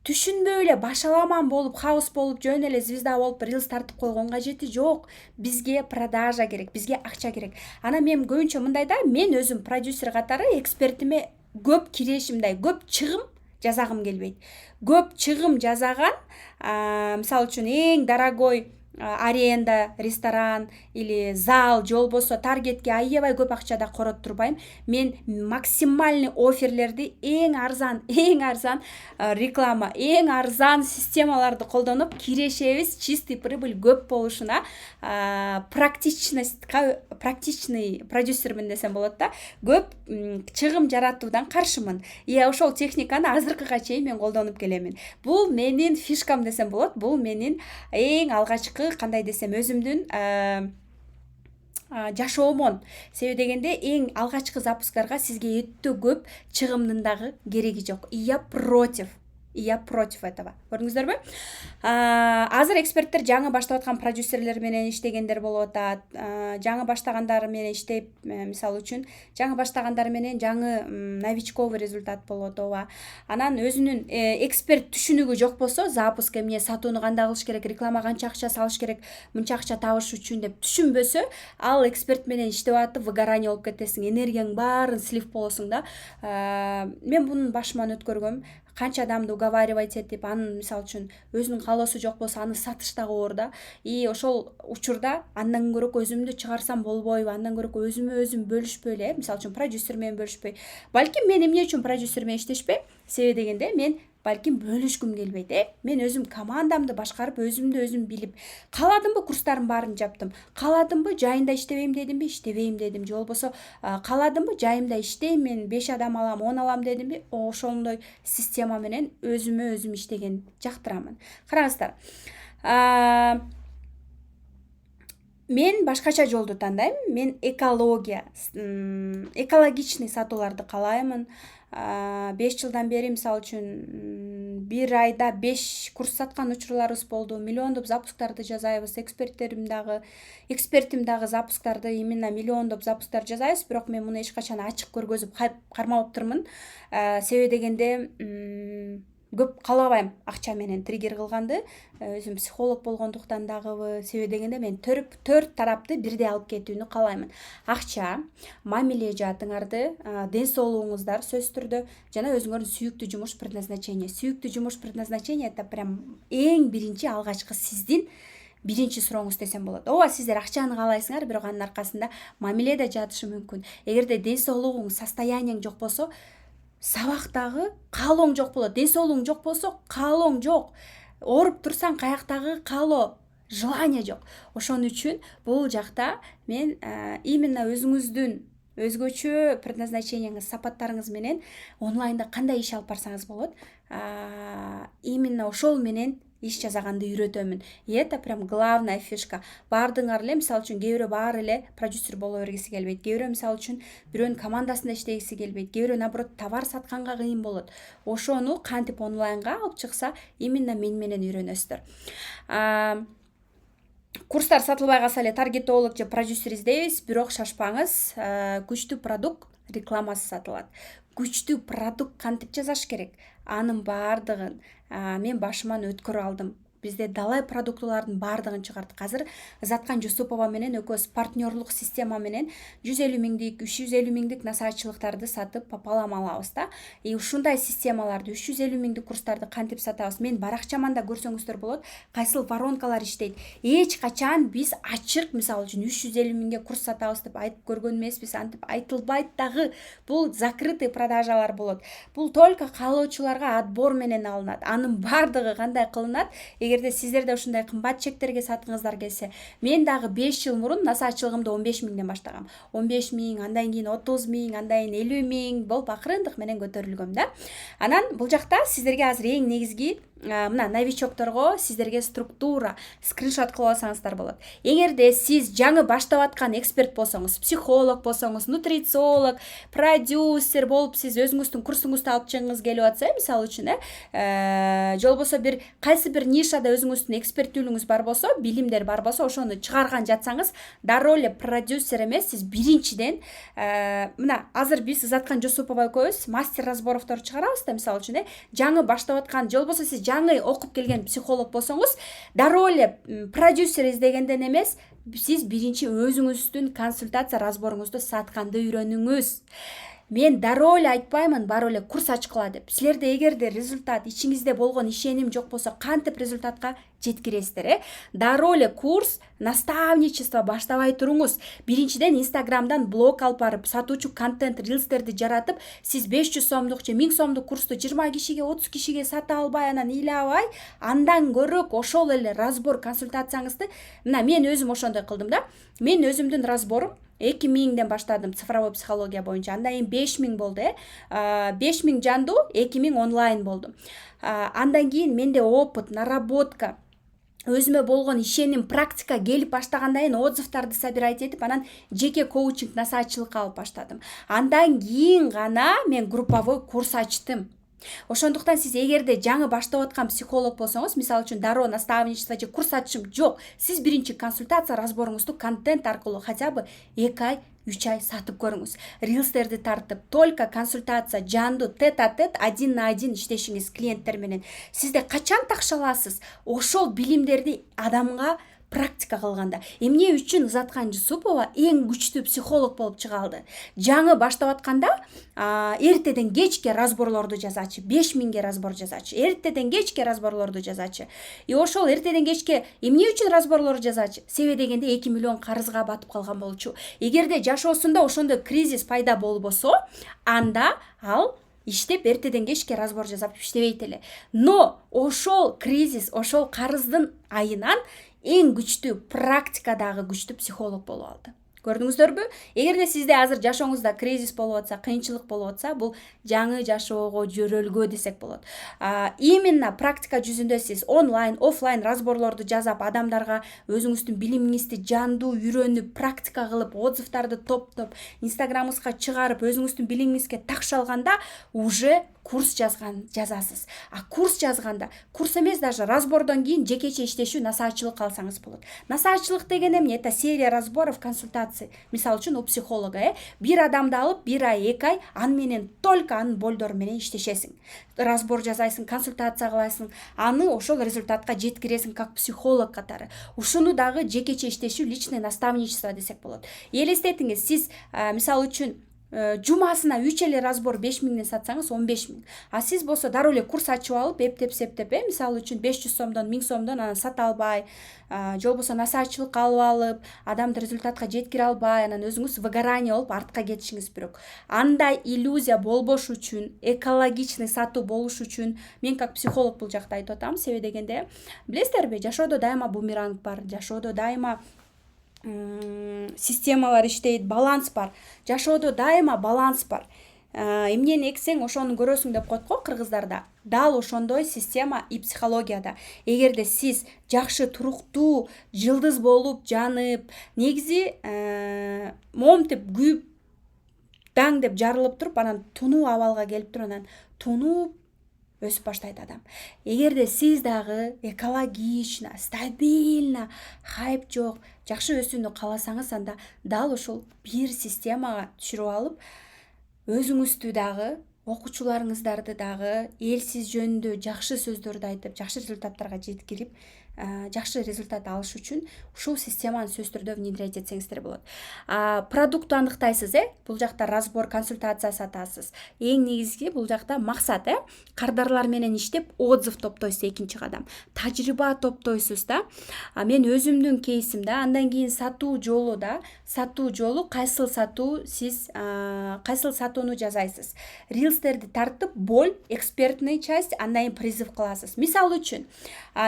түшүнбөй эле башаламан болуп, хаос болуп, жөн эле звезда болуп рилс тартып койгон кажети жок. Бизге продажа керек, бизге акча керек. Ана мен көбүнчө мындай да, мен өзүм продюсер катары экспертиме көп кирешимдай, көп чыгым жасагым келбейт. Көп чыгым жасаган, мисалы үчүн эң дорогой аренда, ресторан или зал же болбосо таргетке аябай көп акчада коротуп турбайм. Мен максимальный оферлерди эң арзан реклама, эң арзан системаларды колдонуп кирешебиз, чистый прибыль көп болушуна, практичный продюсермин десем болот да. Көп чыгым жаратуудан каршымын. Ошол техниканы азыркыга чейин мен колдонуп келемин. Бул менин фишкам десем болот. Бул менин эң алгачкы, кандай десем, өзүмдүн жашоомон. Себеби дегенде эң алгачкы запускарга сизге өтө көп чыгымдын дагы кереги жок. Я против этого. Көрдүңүздөрбү? Азыр эксперттер жаңы баштап аткан продюсерлер менен иштегендер болуп атат. Жаңы баштагандар менен иштеп, мисалы үчүн, жаңы баштагандар менен жаңы новичковый результат болот, ооба. Анан өзүнүн эксперт түшүнүгү жок болсо, запуск эмне, сатууну кандай кылыш керек, реклама канча акча салыш керек, мынча акча табыш үчүн деп түшүнбөсө, ал эксперт менен иштеп атып, выгорание болуп кетесиң, энергияң баарын слив болосуң да. Мен мунун башыман өткөргөм. Канча адамды уговаривать этип, анын мисалы үчүн өзүнүн каалоосу жок болсо, аны сатыш дагы оор да. И ошол учурда андан көрөк өзүмдү чыгарсам болбойбу, андан көрөк өзүм бөлүшпөй эле, мисалы үчүн продюсер менен бөлүшпөй. Балким мен эмне үчүн продюсер менен иштешпейм? Себеби дегенде мен балким бөлүшкүм келбейт. Мен өзүм командамды башкарып, өзүм билип, кааладымбы курстардын баарын жаптым. Кааладымбы жайында иштебейм дедимби, иштебейм дедим. Же болбосо кааладымбы жайымда иштейм, мен 5 адам алам, 10 алам дедимби, ошондой система менен өзүм иштеген жактырамын. Караңыздар. Мен башкача жолду тандайм. Мен экологичный сатууларды каалаймын. 5 жылдан бери, мисалы үчүн, бир айда 5 курс саткан учурларыбыз болду. Миллиондоп запусктарды жасайбыз. Экспертим дагы запусктарды, именно миллиондоп запусктар жасайбыз. Бирок мен муну эч качан ачык көргөзүп кармалыптырмын. Себеби дегенде көп каалабайм акча менен триггер кылганды. Өзүм психолог болгондуктан дагыбы, себеби дегенде мен төрт тарапты бирдей алып кетүүнү каалаймын. Акча, мамиле жаатыңарды, ден соолугуңуздар сөзсүз түрдө, жана өзүңөрдүн сүйүктүү жумуш предназначение. Сүйүктүү жумуш предназначение это прям эң биринчи алгачкы сиздин биринчи сурооңуз десем болот. Ооба, сиздер акчаны каалайсыңар, бирок анын аркасында мамиле да жатышы мүмкүн. Эгерде ден соолугуң, состоянияң жок болсо, сабактагы каалооң жок болот. Ден соолугуң жок болсо, каалооң жок. Ооруп турсаң, каяктагы каалоо, желание жок. Ошон үчүн бул жакта мен именно өзүңүздүн өзгөчө предназначениеңиз, сапаттарыңыз менен онлайнда кандай иш алып барсаңыз болот, именно ошол менен иш жасаганды үйрөтөмүн. И это прям главная фишка. Баардыгыңар эле, мисалы үчүн, кээ бирөө баары эле продюсер боло бергиси келбейт. Кээ бирөө мисалы үчүн бирөөнүн командасында иштегиси келбейт. Кээ бирөө наоборот товар сатканга кыйын болот. Ошону кантип онлайнга алып чыкса, именно мен менен үйрөнөсүздөр. Курстар сатылбай калса эле таргетолог же продюсер издейбиз, бирок шашпаңыз. Күчтүү продукт рекламасы сатылат. Күчтүү продукт кантип жасаш керек? Анын баардыгын мен башыман өткөрүп алдым. Бизде далай продуктылардын баардыгын чыгардык. Азыр Заткан Жусупова менен экөөбүз партнерлук система менен 150 миңдик, 350 миңдик насаатчылыктарды сатып пополам алабыз да. И ушундай системаларды, 350 миңдик курстарды кантип сатабыз? Мен баракчаманда көрсөңүздөр болот, кайсыл воронкалар иштейт. Эч качан биз ачык, мисалы үчүн 350 миңге курс сатабыз деп айтып көргөн эмеспиз, антип айтылбайт дагы. Бул закрытый продажалар болот. Бул только каалоочуларга отбор менен алынат. Анын баардыгы кандай кылынат? Эгерде сиздерде ушундай кымбат чектерге саткыңыздар келсе, мен дагы 5 жыл мурун насаатчылыгымды 15 миңден баштагам. 15 миң, андан кийин 30 миң, андан кийин 50 миң болуп акырындык менен көтөрүлгөм да. Анан бул жакта сиздерге азыр эң негизги мына новичокторго сиздерге структура, скриншот кылып алсаңыздар болот. Эгерде сиз жаңы баштап аткан эксперт болсоңуз, психолог болсоңуз, нутрициолог, продюсер болуп сиз өзүңүздүн курсуңузду алып чыгыңыз келип атса, мисалы үчүн, же болбосо бир кайсы бир нишада өзүңүздүн эксперттүүлүгүңүз бар болсо, билимдер бар болсо, ошону чыгарган жатсаңыз, дароо эле продюсер эмес, сиз биринчиден мына азыр биз Заткан Жусупова экөөбүз мастер разборовторду чыгарабыз да, мисалы үчүн, жаңы баштап аткан, же болбосо сиз жаңы окуп келген психолог болсоңуз, дароо эле продюсер издегенден эмес, сиз биринчи өзүңүздүн консультация разборуңузду сатканды үйрөнүңүз. мен дароо эле айтпаймын баары эле курс ачкыла деп. Силерде эгерде результат ичиңизде болгон ишеним жок болсо кантип результатка жеткиресиздер? Дароо эле курс, наставничество баштабай туруңуз. Биринчиден Инстаграмдан блог алып барып, сатуучу контент, рилстерди жаратып, сиз 500 сомдук же 1000 сомдук курсту 20 кишиге, 30 кишиге сата албай, анан ыйлабай, андан көрөк ошол эле разбор консультацияңызды, мына мен өзүм ошондой кылдым да. Мен өзүмдүн разборум 2000ден баштадым цифровой психология боюнча. Андан кийин 5000 болду, 5000 жандуу, 2000 онлайн болду. Андан кийин менде опыт, наработка, өзүмө болгон ишеним, практика келип баштагандан кийин отзывдарды собирать этип, анан жеке коучинг, насаатчылыкка алып баштадым. Андан кийин гана мен групповой курс ачтым. Ошондуктан сиз эгерде жаңы баштап аткан психолог болсоңуз, мисалы үчүн дароо наставничество же курс ачышым жок, сиз биринчи консультация разборуңузду контент аркылуу хотя бы 2 ай 3 ай сатып көрүңүз. Рилстерди тартып, только консультация, жандуу, тет-а-тет, 1 на 1 иштешиңиз клиенттер менен. Сизде качан такша аласыз? Ошол билимдерди адамга практика кылганда. Эмне үчүн Ызаткан Жусупова эң күчтүү психолог болуп чыга алды? Жаңы баштап атканда эртеден кечке разборлорду жазачы, 5000ге разбор жазачы, эртеден кечке разборлорду жазачы. Ошол эртеден кечке эмне үчүн разборлорду жазачы? Себеби дегенде 2 миллион карызга батып калган болчу. Эгерде жашоосунда ошондой кризис пайда болбосо, анда ал иштеп эртеден кечке разбор жазап иштебейт эле. Но ошол кризис, ошол карыздын айынан эң күчтүү, практикадагы күчтүү психолог болуп алды. Көрдүңүздөрбү? Эгерде сизде азыр жашооңузда кризис болуп атса, кыйынчылык болуп атса, бул жаңы жашоого жөрөлгө десек болот. Именно практика жүзүндө сиз онлайн, офлайн разборлорду жазап, адамдарга өзүңүздүн билимиңизди жандуу үйрөнүп, практика кылып, отзывдарды топтоп, инстаграмыңызга чыгарып, өзүңүздүн билимиңизге такша алганда уже курс жазасыз. Курс жазганда, курс эмес, даже разбордон кийин жекече иштешүү, насаатчылык алсаңыз болот. Насаатчылык деген эмне? Это серия разборов, консультаций. Мисалы үчүн у психолога, бир адамды алып 1 ай, 2 ай аны менен только анын болдору менен иштешесиң. Разбор жазайсың, консультация кыласың, аны ошол результатка жеткиресиң как психолог катары. Ушуну дагы жекече иштешүү, личный наставничество десек болот. Элестетиңиз, сиз мисалы үчүн жумасына 3 эле разбор 5000ден сатсаңыз 15000. Сиз болсо дароо эле курс ачып алып, эптеп-септеп, мисалы үчүн 500 сомдон, 1000 сомдон анан сата албай, же болбосо насаатчылык алып, адамды результатка жеткире албай, анан өзүңүз выгорание болуп артка кетишиңиз бирок. Андай иллюзия болбош үчүн, экологичный сатуу болуш үчүн мен как психолог бул жакта айтып атам. Себеби дегенде, билесиздерби, жашоодо дайыма бумеранг бар, жашоодо дайыма системалар иштейт, баланс бар. Жашоодо дайыма баланс бар. Эмнени эксең, ошону көрөсүң деп коет го кыргыздарда. Дал ошондой система и психологияда. Эгерде сиз жакшы туруктуу жылдыз болуп жанып, негизи момтип күйүп даң деп жарылып туруп, анан тунуу абалга келип туруп, анан тунуп өсүп баштайт адам. Эгерде сиз дагы экологично, стабильно, хайп жок, жакшы өсүүнү кааласаңыз, анда дал ошол бир системага түшүрүп алып, өзүңүздү дагы, окуучуларыңыздарды дагы элсиз жөнүндө жакшы сөздөрдү айтып, жакшы результаттарга жеткирип, жакшы результат алыш үчүн ушул системаны сөзсүз түрдө внедрять этсеңиздер болот. Продукту аныктайсыз, бул жакта разбор, консультация сатасыз. Эң негизги бул жакта максат, кардарлар менен иштеп отзыв топтойсуз, экинчи кадам. Тажрыйба топтойсуз да. Мен өзүмдүн кейсимде, андан кийин сатуу жолу, кайсыл сатуу сиз кайсыл сатууну жасайсыз. Рилстерди тартып, боль, экспертный часть, андан кийин призыв кыласыз. Мисалы үчүн,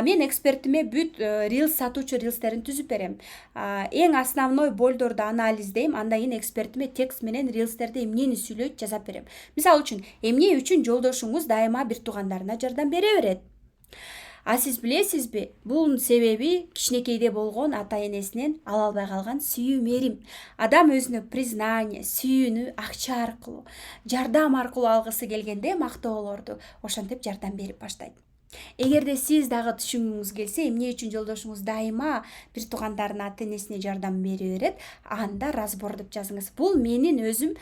мен экспертиме бүт рилс сатуучу рилстерин түзүп берем. Эң основной болдорду анализдейм, андан кийин экспертиме текст менен рилстерди эмнени сүйлөйт жазап берем. Мисалы үчүн, эмне үчүн жолдошуңуз дайыма бир туугандарына жардам бере берет? Сиз билесизби, бул себеби кичинекейде болгон ата-энесинен ала албай калган сүйүү, мерим. Адам өзүнө признание, сүйүүнү акча аркылуу, жардам аркылуу алгысы келгенде мактоолорду ошентип жардам берип баштайт. Эгерде сиз дагы түшүнгүңүз келсе, эмне үчүн жолдошуңуз дайыма бир туугандарына, ата-энесине жардам бере берет, анда разбор деп жазыңыз. Бул менин өзүм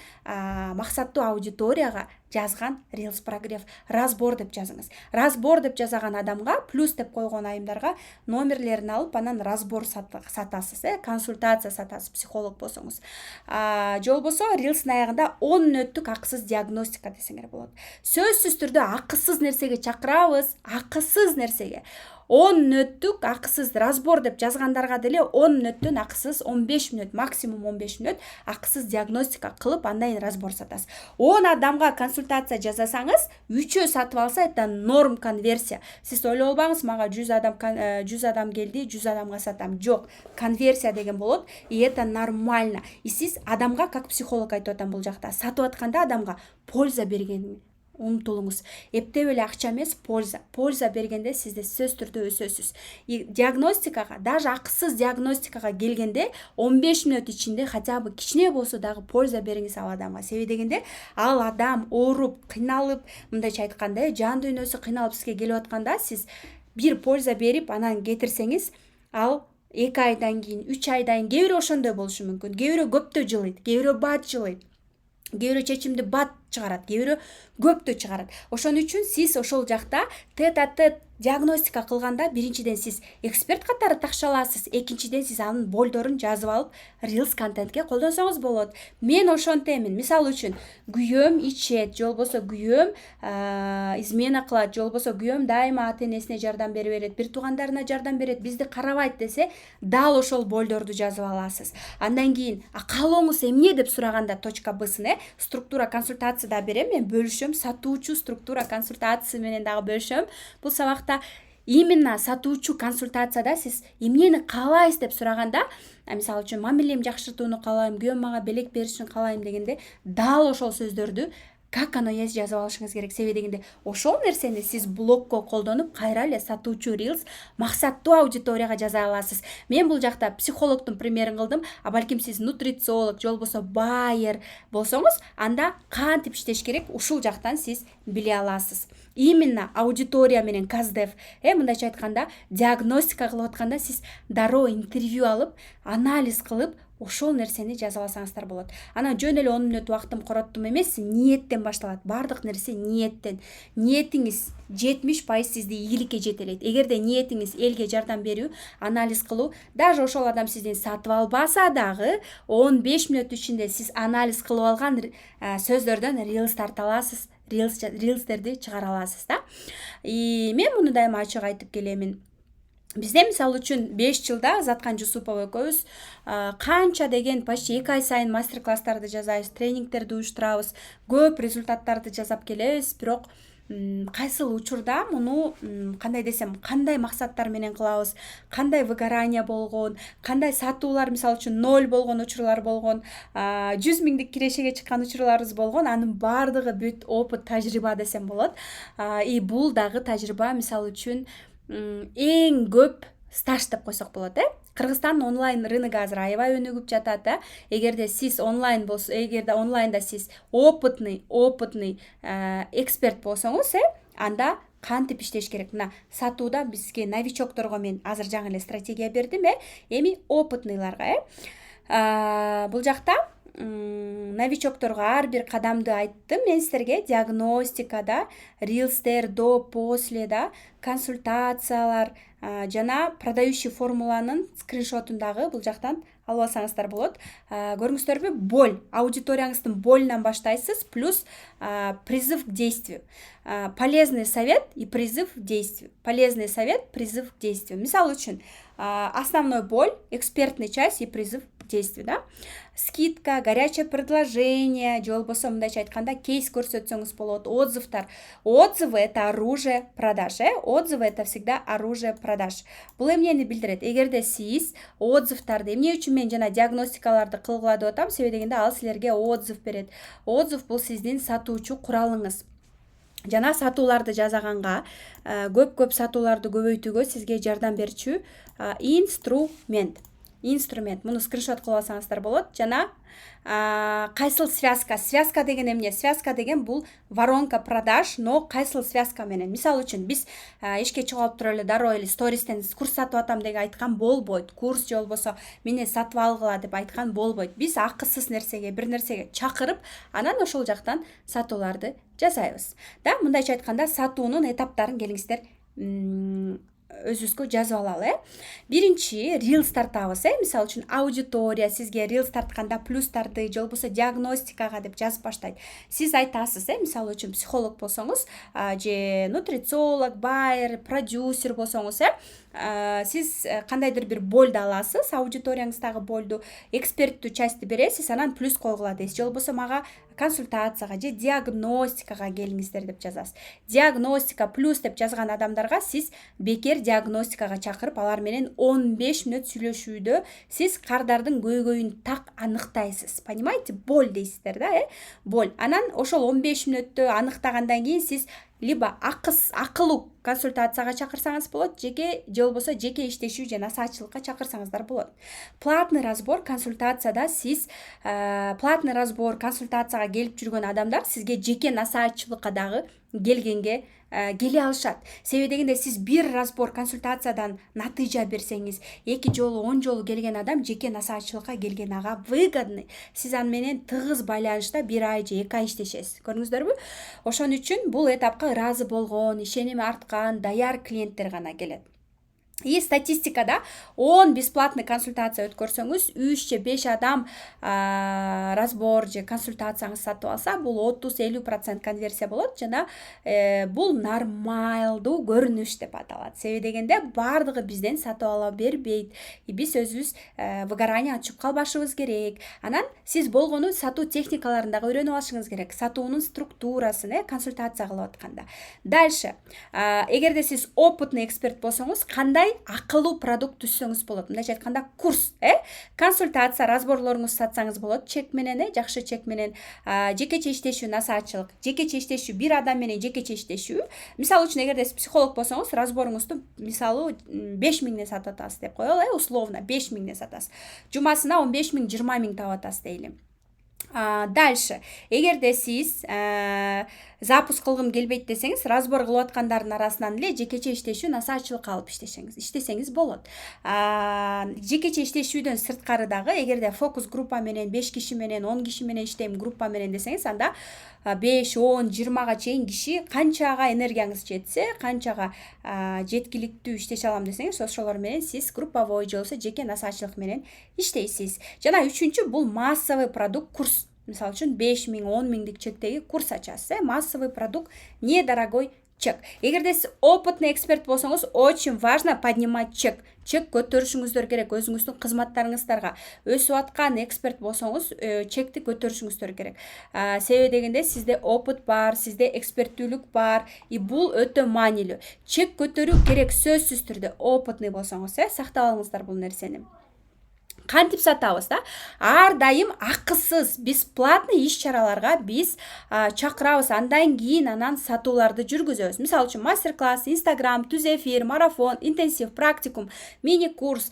максаттуу аудиторияга жазган Reels прогрев разбор деп жазыңыз. Разбор деп жазаган адамга плюс деп койгон айымдарга номерлерин алып анан разбор сатасыз, консультация сатасыз психолог болсоңуз. Же болбосо Reels'ин аягында 10 мүнөттүк акысыз диагностика десеңер болот. Сөзсүз түрдө акысыз нерсеге чакырабыз, акысыз нерсеге. 10 мүнөттүк акысыз разбор деп жазгандарга деле 10 мүнөттөн акысыз 15 мүнөт, максимум 15 мүнөт акысыз диагностика кылып андан разбор сатасыз. 10 адамга консультация жасасаңыз, 3-өө сатып алса это норм конверсия. Сиз ойлоп албаңыз, мага 100 адам келди, 100 адамга сатам. Жок, конверсия деген болот, и это нормально. И сиз адамга как психолог айтып атам бул жакта, сатып атканда адамга польза бергени умтулуңуз. Эптеп эле акча эмес, польза бергенде сизде сөз түрдө өсөсүз. Диагностикага, даже акысыз диагностикага келгенде 15 мүнөт ичинде хотя бы кичине болсо дагы польза бериңиз ал адамга. Себеби дегенде ал адам ооруп, кыйналып, мындайча айтканда, жан дүйнөсү кыйналып сизге келип атканда, сиз бир польза берип анан кетирсеңиз, ал 2 айдан кийин, 3 айдан кийин, кээ бирөө ошондой болушу мүмкүн. Кээ бирөө көптө жылыйт, кээ бирөө бат жылыйт. Кээ бирөө чечимди бат чыгарат, кээ бирөө көптө чыгарат. Ошон үчүн сиз ошол жакта тет-а-тет диагностика кылганда биринчиден сиз эксперт катары такшаласыз, экинчиден сиз анын болдорун жазып алып Reels контентке колдонсоңуз болот. Мен ошонтемин. Мисалы үчүн, күйөөм ичет, же болбосо күйөөм измена кылат, же болбосо күйөөм дайыма ата-энесине жардам бере берет, бир туугандарына жардам берет, бизди карабайт десе, дал ошол болдорду жазып аласыз. Андан кийин каалооңуз эмне деп сураганда .бсын, структура консультацияда берем, мен бөлүшөм, сатуучу структура консультация менен дагы бөлүшөм. Бул сабакта именно сатуучу консультацияда сиз эмнени каалайсыз деп сураганда, мисалы үчүн мамилем жакшыртууну каалайм, күйөөм мага белек беришин каалайм дегенде, дал ошол сөздөрдү как оно есть жазып алышыңыз керек. Себеби дегенде ошол нерсени сиз блогко колдонуп кайра эле сатуучу Reels максаттуу аудиторияга жаза аласыз. Мен бул жакта психологдун примерин кылдым, а балким сиз нутрициолог же болбосо байер болсоңуз, анда кантип иштеш керек, ушул жактан сиз биле аласыз. Именно аудитория менен каздев, мындайча айтканда, диагностика кылып атканда сиз дароо интервью алып, анализ кылып, ошол нерсени жазып алсаңыздар болот. Анан жөн эле 10 мүнөт убактым короттум эмес, ниеттен башталат. Бардык нерсе ниеттен. Ниетиңиз 70% сизди ийгиликке жетелейт. Эгерде ниетиңиз элге жардам берүү, анализ кылуу, даже ошол адам сизден сатып албаса дагы 15 мүнөт ичинде сиз анализ кылып алган сөздөрдөн Reels тарта аласыз, Reels'терди чыгара аласыз да. Мен муну дайыма ачык айтып келемин. Бизде мисалы үчүн 5 жылда Заткан Жусупова экөөбүз канча деген почти 2 ай сайын мастер-класстарды жасайбыз, тренингтерди уюштурабыз, көп результаттарды жасап келебиз, бирок кайсыл учурда муну кандай десем, кандай максаттар менен кылабыз, кандай выгорание болгон, кандай сатуулар мисалы үчүн 0 болгон учурлар болгон, 100 миңдик кирешеге чыккан учурларыбыз болгон, анын бардыгы бүт опыт, тажрыйба десем болот. И бул дагы тажрыйба мисалы үчүн эң көп стаж деп койсок болот, Кыргызстандын онлайн рыногу азыр аябай өнүгүп жатат, Эгерде сиз онлайн болсо, эгерде онлайнда сиз опытный эксперт болсоңуз, анда кантип иштеш керек? Мына сатууда бизге новичокторго мен азыр жаңы эле стратегия бердим, эми опытныйларга, бул жакта новичокторго ар бир кадамды айттым мен силерге. Диагностикада, Reels'тер, до, после да, консультациялар жана продающий формуланын скриншотундагы бул жактан алып алсаңыздар болот. Көрүңүздөрбү? Боль, аудиторияңыздын болунан баштайсыз, плюс призыв к действию. Полезный совет и призыв к действию. Полезный совет, призыв к действию. Мисалы үчүн, основной боль, экспертный часть и призыв к действию, да? Скидка, горячее предложение, же болбосо мындайча айтканда кейс көрсөтсөңүз болот, отзывдар. Отзывы это оружие продаж, Отзывы это всегда оружие продаж. Бул эмнени билдирет? Эгерде сиз отзывдарды, эмне үчүн мен жана диагностикаларды кылгыла деп атам, себеби дегенде ал силерге отзыв берет. Отзыв бул сиздин сатуучу куралыңыз. Жана сатууларды жасаганга, көп сатууларды көбөйтүүгө сизге жардам берчү инструмент. инструмент. Муну скриншот кылып алсаңыздар болот. Жана кайсыл связка деген эмне? Связка деген бул воронка продаж, но кайсыл связка менен? Мисалы үчүн биз ишке чыгып алып туруп эле дароо эле стористен курс сатып атам деп айткан болбойт. Курс же болбосо мени сатып алгыла деп айткан болбойт. Биз акысыз нерсеге, бир нерсеге чакырып, анан ошол жактан сатууларды жасайбыз. Да, мындайча айтканда сатуунун этаптарын келиңиздер өзүбүзгө жазып алалы. Биринчи Reels тартабыз. Мисалы үчүн аудитория сизге Reels тартканда плюстарды же болбосо диагностикага деп жазып баштайт. Сиз айтасыз, мисалы үчүн психолог болсоңуз, же нутрициолог, байер, продюсер болсоңуз, сиз кандайдыр бир болду аласыз, аудиторияңыздагы болду, эксперттүү частьти бересиз, анан плюс койгула дейсиз. Же болбосо мага консультацияга же диагностикага келиңиздер деп жазасыз. Диагностика плюс деп жазган адамдарга сиз бекер диагностикага чакырып, алар менен 15 мүнөт сүйлөшүүдө сиз кардардын көйгөйүн так аныктайсыз. Понимаете? Боль дейсиздер да, боль. Анан ошол 15 мүнөттө аныктагандан кийин сиз либо акылуу консультацияга чакырсаңыз болот, же болбосо жеке иштешүү же насаатчылыкка чакырсаңыздар болот. Платный разбор консультацияда сиз платный разбор консультацияга келип жүргөн адамдар сизге жеке насаатчылыкка дагы келгенге келе алышат. Себеби дегенде сиз бир разбор консультациядан натыйжа берсеңиз, 2 жолу 10 жолу келген адам жеке насаатчылыкка келген ага выгодный. Сиз аны менен тыгыз байланышта 1 ай же 2 ай иштешесиз. Көрдүңүздөрбү? Ошон үчүн бул этапка ыраазы болгон, ишеними арткан, даяр клиенттер гана келет. И статистикада 10 бесплатный консультация өткөрсөңүз, 3 же 5 адам разбор же консультацияңызды сатып алса, бул 30-50% конверсия болот. Жана бул нормалдуу көрүнүш деп аталат. Себеби дегенде бардыгы бизден сатып ала бербейт. Биз өзүбүз выгорание чыгып калбашыбыз керек. Анан сиз болгону сатуу техникаларын дагы үйрөнүп алышыңыз керек. Сатуунун структурасын консультация кылып атканда. Дальше, эгерде сиз опытный эксперт болсоңуз, кандай акылуу продукт түзсөңүз болот. Мындайча айтканда курс, консультация, разборлоруңузду сатсаңыз болот, чек менен, жакшы чек менен, жекече иштешүү, насаатчылык, жекече иштешүү, бир адам менен жекече иштешүү. Мисалы үчүн эгерде сиз психолог болсоңуз, разборуңузду мисалы 5000 сатып атасыз деп коелу, условно 5000 сатасыз. Жумасына 15 000, 20 000 таап атасыз дейли. Дальше, эгерде сиз запуск кылгым келбейт десеңиз, разбор кылып аткандардын арасынан эле жекече иштешүү, насаатчылыкка алып иштесеңиз болот. Жекече иштешүүдөн сырткары дагы, эгерде фокус группа менен 5 киши менен, 10 киши менен иштейм группа менен десеңиз, анда 5, 10, 20га чейин киши канчага энергияңыз жетсе, канчага жеткиликтүү иштеше алам десеңиз, ошолор менен сиз групповой же болбосо жеке насаатчылык менен иштейсиз. Жана үчүнчү бул массовый продукт курс. Мисалы үчүн 5 000, 10 000 чектеги курс ачасыз. Массовый продукт, недорогой чек. Эгерде сиз опытный эксперт болсоңуз, очень важно поднимать чек. Чек көтөрүшүңүздөр керек өзүңүздүн кызматтарыңыздарга. Өсүп аткан эксперт болсоңуз, чекти көтөрүшүңүздөр керек. Себеби дегенде сизде опыт бар, сизде эксперттүүлүк бар, и бул өтө маанилүү. Чек көтөрүү керек сөзсүз түрдө, опытный болсоңуз, сактап алыңыздар бул нерсени. Кантип сатабыз да? Ар дайым акысыз, бесплатный иш-чараларга биз чакырабыз. Андан кийин анан сатууларды жүргүзөбүз. Мисалы үчүн мастер-класс, Instagram, түз эфир, марафон, интенсив, практикум, мини-курс,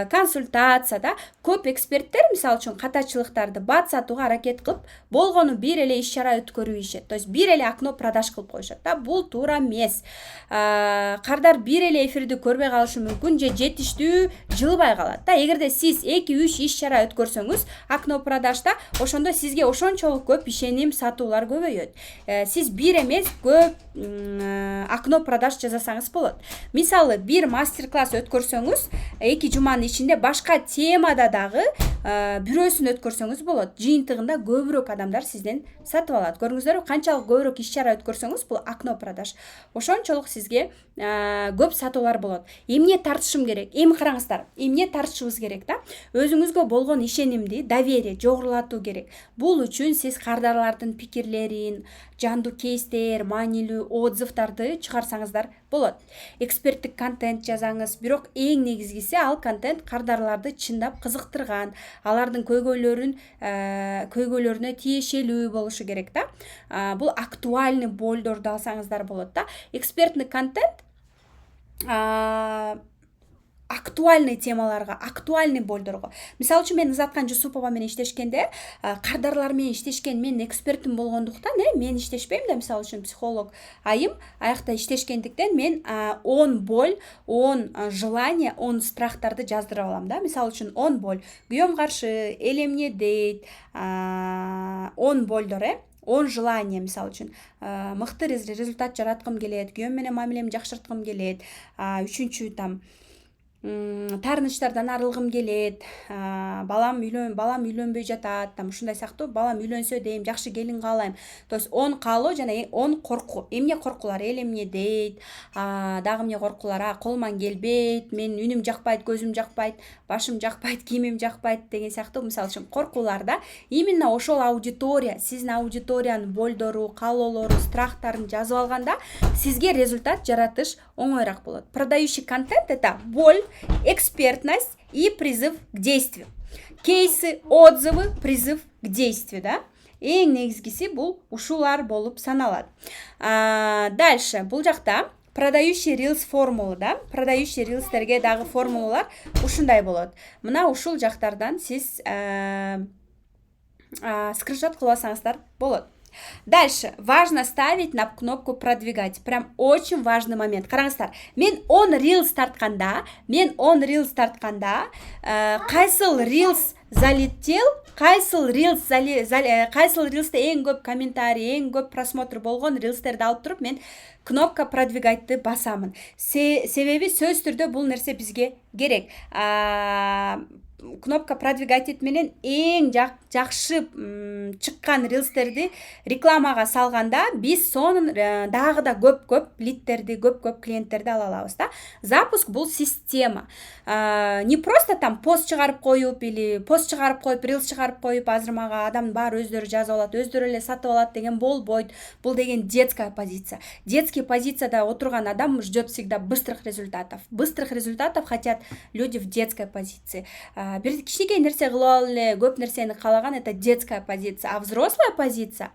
консультация да. Көп эксперттер, мисалы үчүн катачылыктарды бат сатууга аракет кылып, болгону бир эле иш-чара өткөрүшөт. То есть бир эле окно продаж кылып коюшат да. Бул туура эмес. Кардар бир эле эфирди көрбөй калышы мүмкүн, же жетиштүү жылбай калат да. Эгерде сиз 2-3 иш-чара өткөрсөңүз, окно продажда, ошондо сизге ошончолук көп ишеним, сатуулар көбөйөт. Сиз бир эмес, көп окно продаж жасасаңыз болот. Мисалы, бир мастер-класс өткөрсөңүз, 2 жуманын ичинде башка темада дагы бирөөсүн өткөрсөңүз болот. Жыйынтыгында көбүрөөк адамдар сизден сатып алат. Көрүңүздөрбү, канчалык көбүрөөк иш-чара өткөрсөңүз, бул окно продаж. Ошончолук сизге көп сатуулар болот. Эмне тартышым керек? Эми караңыздар, эмне тартышыбыз керек да? Өзүңүзгө болгон ишенимди, доверие жогорулатуу керек. Бул үчүн сиз кардарлардын пикирлерин, жандуу кейстер, маанилүү отзывдарды чыгарсаңыздар болот. Эксперттик контент жазаңыз, бирок эң негизгиси ал контент кардарларды чындап кызыктырган, алардын көйгөйлөрүнө тиешелүү болушу керек да. Бул актуальный болдорду алсаңыздар болот да. Экспертный контент актуальный темаларга, актуальный болдорго. Мисалы үчүн мен Ызаткан Жусупова менен иштешкенде, кардарлар менен иштешкен мен экспертим болгондуктан, мен иштешпейм да, мисалы үчүн психолог айым аякта иштешкендиктен мен 10 боль, 10 желание, 10 страхтарды жаздырып алам да. Мисалы үчүн 10 боль. Күйөөм каршы, эл эмне дейт, 10 болдор, 10 желание, мисалы үчүн мыкты результат жараткым келет, күйөөм менен мамилемди жакшырткым келет, үчүнчү там таарынычтардан арылгым келет, балам үйлөнбөй жатат, там ушундай сыяктуу, балам үйлөнсө дейм, жакшы келин каалайм. То есть 10 каалоо жана 10 коркуу. Эмне коркуулар? Эл эмне дейт, дагы эмне коркуулар? Колуман келбейт, мен үнүм жакпайт, көзүм жакпайт, башым жакпайт, кийимим жакпайт деген сыяктуу, мисалы үчүн коркуулар да. Именно ошол аудитория, сиздин аудиториянын болдору, каалоолору, страхтарын жазып алганда сизге результат жаратыш оңоюраак болот. Продающий контент — это боль, экспертность и призыв к действию. Кейсы, отзывы, призыв к действию, да. Эң негизгиси бул ушулар болуп саналат. Дальше бул жакта продающий reels формула, да. Продающий reelsтерге дагы формулалар ушундай болот. Мына ушул жактардан сиз скриншот кылып алсаңыздар болот. Дальше важно ставить на кнопку продвигать. Прям очень важный момент. Караңыздар, мен 10 reels тартканда, кайсыл reels залетел, кайсыл reelsте эң көп комментарий, эң көп просмотр болгон reelsтерди алып туруп мен кнопка продвигайтты басамын. Себеби сөз түрдө бул нерсе бизге керек. Кнопка продвигать менен эң жакшы чыккан рилстерди рекламага салганда биз сонун дагы да көп лидтерди, көп клиенттерди ала алабыз да. Запуск бул система. Не просто там пост чыгарып коюп или рилс чыгарып коюп, азыр мага адам бар өздөрү жазып алат, өздөрү эле сатып алат деген болбойт. Бул деген детская позиция. Детский позицияда отурган адам ждет всегда быстрых результатов. Быстрых результатов хотят люди в детской позиции. Бир кичинекей нерсе кылып алып эле көп нерсени каалаган — это детская позиция. А взрослая позиция,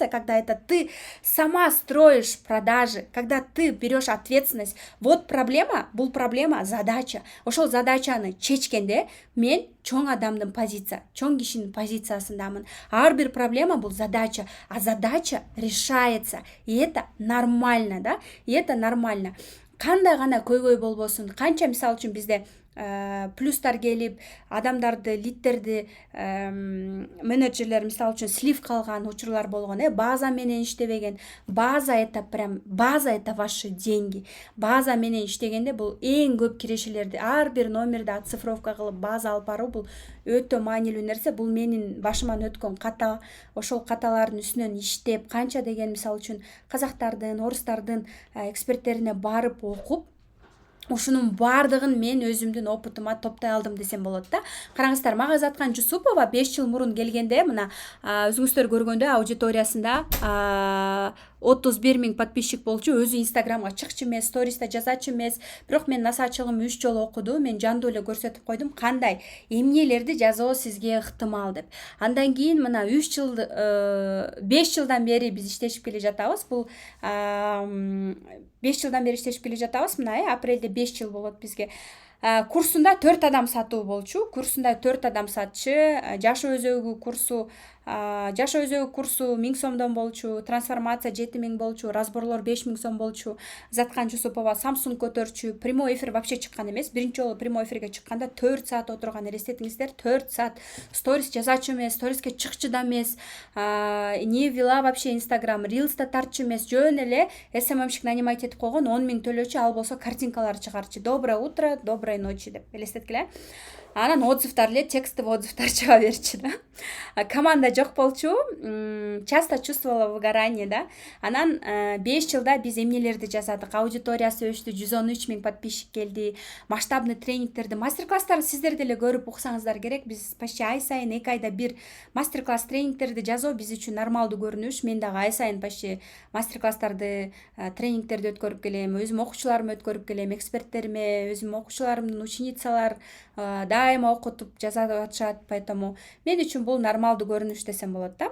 когда это ты сама строишь продажи, когда ты берешь ответственность. Вот проблема, бул проблема, задача. Ошол задачаны чечкенде мен чоң адамдын позиция, чоң кишинин позициясындамын. Ар бир проблема бул задача, а задача решается. И это нормально, да? И это нормально. Кандай гана көйгөй болбосун, канча мисалы үчүн бизде плюстар келип, адамдарды, лидтерди, менеджерлер мисалы үчүн слив калган учурлар болгон, база менен иштебеген. База — это ваши деньги. База менен иштегенде бул эң көп кирешелерди, ар бир номерди оцифровка кылып база алып баруу бул өтө маанилүү нерсе. Бул менин башыман өткөн ката. Ошол каталардын үстүнөн иштеп, канча деген мисалы үчүн казактардын, орустардын эксперттерине барып окуп, ушунун бардыгын мен өзүмдүн опытыма топтой алдым десем болот да. Караңыздар, мага Ызаткан Жусупова 5 жыл мурун келгенде, мына өзүңүздөр көргөндө аудиториясында 31 000 подписчик болчу, өзү инстаграмга чыкчу эмес, сториста жазачу эмес. Бирок мен насаачылыгым 3 жолу окуду, мен жандуу эле көрсөтүп койдум кандай эмнелерди жазуу сизге ыктымал деп. Андан кийин мына 5 жылдан бери биз иштешип келе жатабыз. Бул 5 жылдан бери иштешип келе жатабыз. Мына апрелде 5 жыл болот бизге. Курсунда 4 адам сатуу болчу. Курсунда 4 адам сатчы. Жашоо өзөгү курсу 1000 сомдон болчу, трансформация 7000 болчу, разборлор 5000 сом болчу. Ызаткан Жусупова Samsung көтөрчү. Прямой эфир вообще чыккан эмес. Биринчи жолу прямой эфирге чыкканда 4 саат отурган, элестетиңиздер, 4 саат. Сторис жазачу эмес, сториске чыкчу да эмес. Не вела вообще Instagram, Reels'та тартчу эмес, жөн эле SMM-щик нанимать этип койгон, 10 000 төлөчү, ал болсо картинкалар чыгарчу. Доброе утро, доброй ночи деп элестеткиле. Анан отзывдар эле, текстовый отзывдар чыга берчү да. Команда жок болчу, часто чувствовала выгорание, да. Анан 5 жылда биз эмнелерди жасадык, аудиториясы өстү, 113 000 подписчик келди, масштабный тренингтерди, мастер-класстарды сиздер деле көрүп уксаңыздар керек. Биз почти ай сайын 2 айда бир мастер-класс тренингтерди жазуу биз үчүн нормалдуу көрүнүш. Мен дагы ай сайын почти мастер-класстарды, тренингтерди өткөрүп келем, өзүм окуучуларыма өткөрүп келем, эксперттериме, өзүм окуучуларымдын ученицалар дайыма окутуп жазып атышат, поэтому мен үчүн бул нормалдуу көрүнүш десем болот да.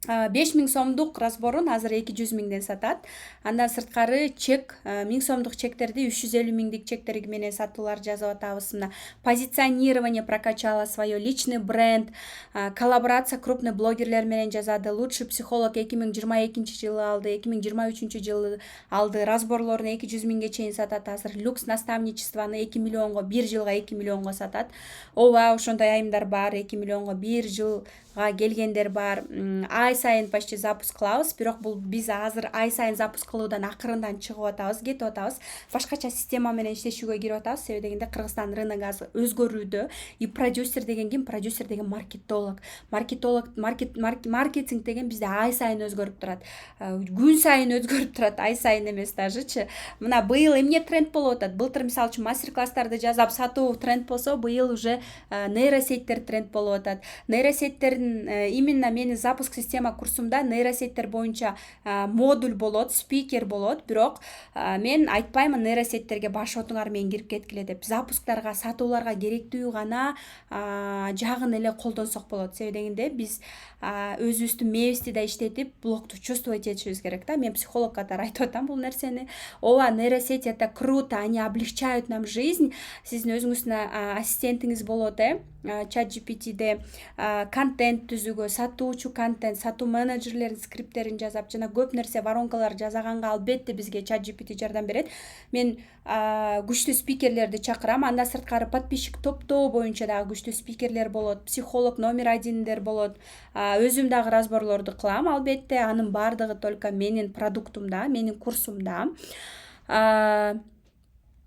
5000 сомдук разборун азыр 200 миңден сатат. Андан сырткары чек 1000 сомдук чектерди 350 миңдик чектер менен сатуулар жасап атабыз. Мына позиционирование прокачала свое, личный бренд, коллаборация крупный блогерлер менен жасады. Лучший психолог 2022 жылы алды, 2023 жылы алды. Разборлорун 200 миңге чейин сатат азыр. Люкс наставничествону 2 миллионго, 1 жылга 2 миллионго сатат. Ооба, ошондой айымдар бар, 2 миллионго 1 жылга келгендер бар. Ай сайын почти запуск кылабыз, бирок бул биз азыр ай сайын запуск кылуудан акырындан чыгып атабыз, кетип атабыз. Башкача система менен иштешүүгө кирип атабыз. Себеби дегенде Кыргызстан рыногу азыр өзгөрүүдө. И продюсер деген ким? Продюсер деген маркетолог. Маркетинг деген бизде ай сайын өзгөрүп турат. Күн сайын өзгөрүп турат, ай сайын эмес дажычы. Мына быйыл эмне тренд болуп атат? Былтыр мисалы үчүн мастер-класстарды жасап сатуу тренд болсо, быйыл уже нейросеттер тренд болуп атат. Нейросеттердин именно менин запуск система курсумда нейросеттер боюнча модуль болот, спикер болот, бирок мен айтпаймын нейросеттерге башотуңар менен кирип кеткиле деп. Запусктарга, сатууларга керектүү гана жагын эле колдонсок болот. Себеби дегенде биз өзүбүздүн мээбизди да иштетип, блокту чувствовать этишибиз керек да. Мен психолог катары айтып атам бул нерсени. Ооба, нейросети это круто, они облегчают нам жизнь. Сиздин өзүңүздүн ассистентиңиз болот, чат GPT'де контент түзүүгө, сатуучу контент, сатуу менеджерлердин скрипттерин жасап, жана көп нерсе воронкалар жасаганга албетте бизге чат GPT жардам берет. Мен күчтүү спикерлерди чакырам. Андан сырткары подписчик топтоо боюнча дагы күчтүү спикерлер болот, психолог номер 1дер болот. Өзүм дагы разборлорду кылам, албетте. Анын бардыгы только менин продуктумда, менин курсумда.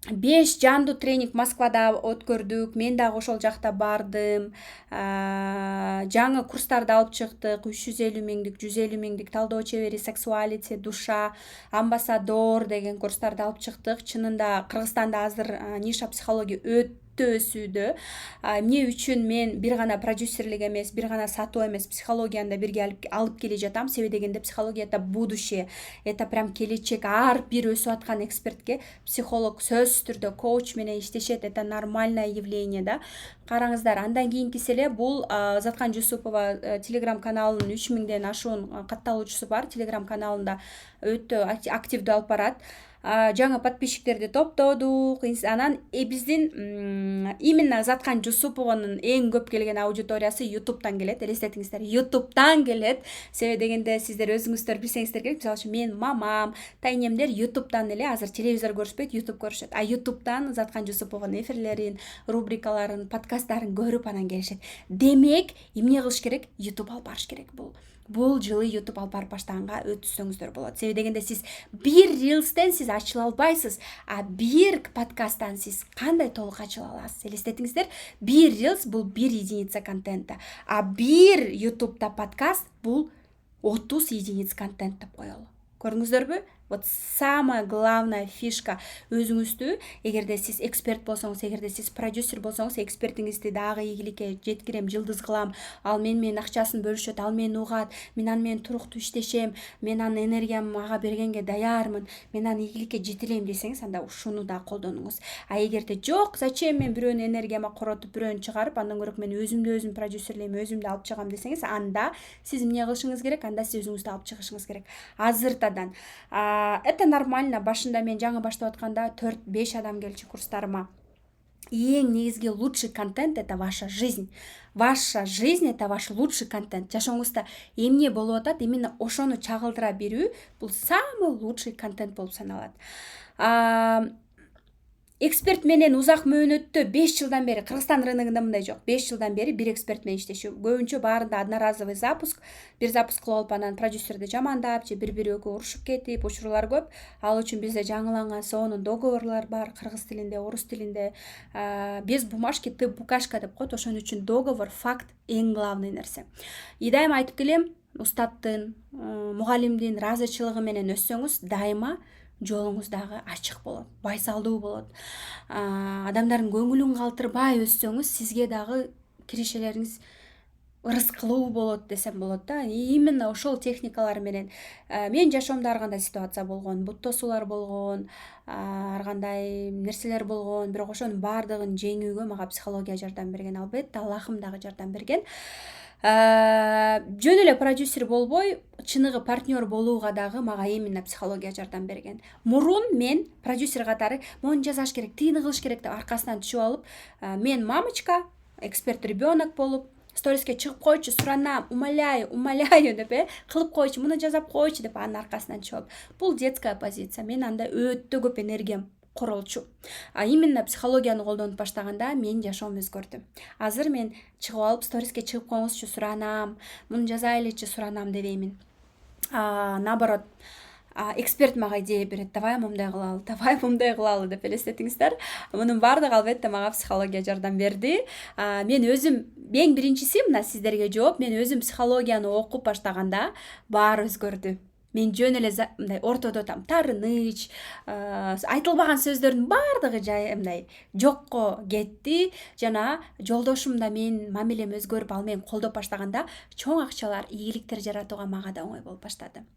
5 жандуу тренинг Москвада өткөрдүк. Мен дагы ошол жакта бардым. Жаңы курстарды алып чыктык. 350 миңдик, 150 миңдик талдоо чебери, сексуалити, душа, амбассадор деген курстарды алып чыктык. Чынында Кыргызстанда азыр ниша психология өтө өсүүдө. Эмне үчүн мен бир гана продюсерлик эмес, бир гана сатуу эмес, психологияны да бирге алып келе жатам. Себеби дегенде психология это будущее. Это прям келечек. Ар бир өсүп аткан экспертке психолог сөзсүз түрдө коуч менен иштешет. Это нормальное явление да. Караңыздар, андан кийинкиси эле бул Заткан Жусупова телеграм каналынын 3000ден ашуун катталуучусу бар. Телеграм каналында өтө активдүү алып барат. Жаңы подписчиктерди топтодук. Анан биздин именно Заткан Жусупованын эң көп келген аудиториясы YouTube'тан келет. Элестетиңиздер, YouTube'тан келет. Себеби дегенде сиздер өзүңүздөр билсеңиздер керек. Мисалы үчүн мен мамам, тайнемдер YouTube'тан эле азыр телевизор көрүшпөйт, YouTube көрүшөт. YouTube'тан Заткан Жусупованын эфирлерин, рубрикаларын, подкасттарын көрүп анан келишет. Демек, эмне кылыш керек? YouTube алып барыш керек бул жылы YouTube алып барып баштаганга өтүсөңүздөр болот. Себеби дегенде сиз бир рилстен сиз ачыла албайсыз, бир подкасттан сиз кандай толук ачыла аласыз? Элестетиңиздер, бир рилс бул 1 единица контента, бир YouTube'да подкаст бул 30 единиц контент деп коелу. Көрдүңүздөрбү? Вот самая главная фишка өзүңүздү, эгерде сиз эксперт болсоңуз, эгерде сиз продюсер болсоңуз, экспертиңизди дагы ийгиликке жеткирем, жылдыз кылам, ал менен акчасын бөлүшөт, ал мени угат, мен аны менен туруктуу иштешем, мен анын энергиямды ага бергенге даярмын, мен аны ийгиликке жетирем десеңиз, анда ушуну да колдонуңуз. Эгерде жок, зачем мен бирөөнүн энергияма коротуп, бирөөнү чыгарып, андан көрөк мен өзүм продюсерлейм, өзүмдү алып чыгам десеңиз, анда сиз эмне кылышыңыз керек? Анда сиз өзүңүздү алып чыгышыңыз керек. Азыртадан. Это нормально. Башында мен жаңы баштап атканда 4-5 адам келчү курстарыма. Ең негизги лучший контент это ваша жизнь. Ваша жизнь это ваш лучший контент. Жашооңузда эмне болуп атат, именно ошону чагылдыра берүү бул самый лучший контент болуп саналат. Эксперт менен узак мөөнөттө 5 жылдан бери Кыргызстан рыногунда мындай жок. 5 жылдан бери бир эксперт менен иштешүү. Көбүнчө баарында одноразовый запуск, бир запуск кылып алып анан продюсерди жамандап, же бири-бири экөө урушуп кетип, учурлар көп. Ал үчүн бизде жаңыланган сонун договорлор бар, кыргыз тилинде, орус тилинде. Без бумажки ты букашка деп коет. Ошон үчүн договор, факт эң главный нерсе. И дайыма айтып келем, устаттын, мугалимдин ыраазычылыгы менен өссөңүз, дайыма жолуңуз дагы ачык болот, байсалдуу болот. Адамдардын көңүлүн калтырбай өссөңүз, сизге дагы киришелериңиз ырыскылуу болот десем болот да. Именно ошол техникалар менен менин жашоомдо ар кандай ситуация болгон, бут тосуулар болгон, ар кандай нерселер болгон, бирок ошонун баардыгын жеңүүгө мага психология жардам берген, албетте Аллахым дагы жардам берген. Жөн эле продюсер болбой, чыныгы партнер болууга дагы мага именно психология жардам берген. Мурун мен продюсер катары мону жазаш керек, тигини кылыш керек деп аркасынан түшүп алып, мен мамочка, эксперт ребенок болуп, сториске чыгып койчу, суранам, умоляю деп кылып койчу, муну жасап койчу деп анын аркасынан түшүп алып. Бул детская позиция. Мен анда өтө көп энергиям королчу. Именно психологияны колдонуп баштаганда менин жашоом өзгөрдү. Азыр мен чыгып алып сториске чыгып коюңузчу, суранам, муну жазайлычы, суранам дебеймин. Наоборот, эксперт мага идея берет, давай мындай кылалы деп элестетиңиздер. Мунун баардыгы албетте мага психология жардам берди. Мен өзүм эң биринчиси мына сиздерге жооп, мен өзүм психологияны окуп баштаганда баары өзгөрдү. Мен жөн эле мындай ортодо тарыныч, айтылбаган сөздөрдүн баардыгы мындай жокко кетти. Жана жолдошум да менин мамилем өзгөрүп, ал мени колдоп баштаганда чоң акчалар, ийгиликтер жаратууга мага да оңой болуп баштады.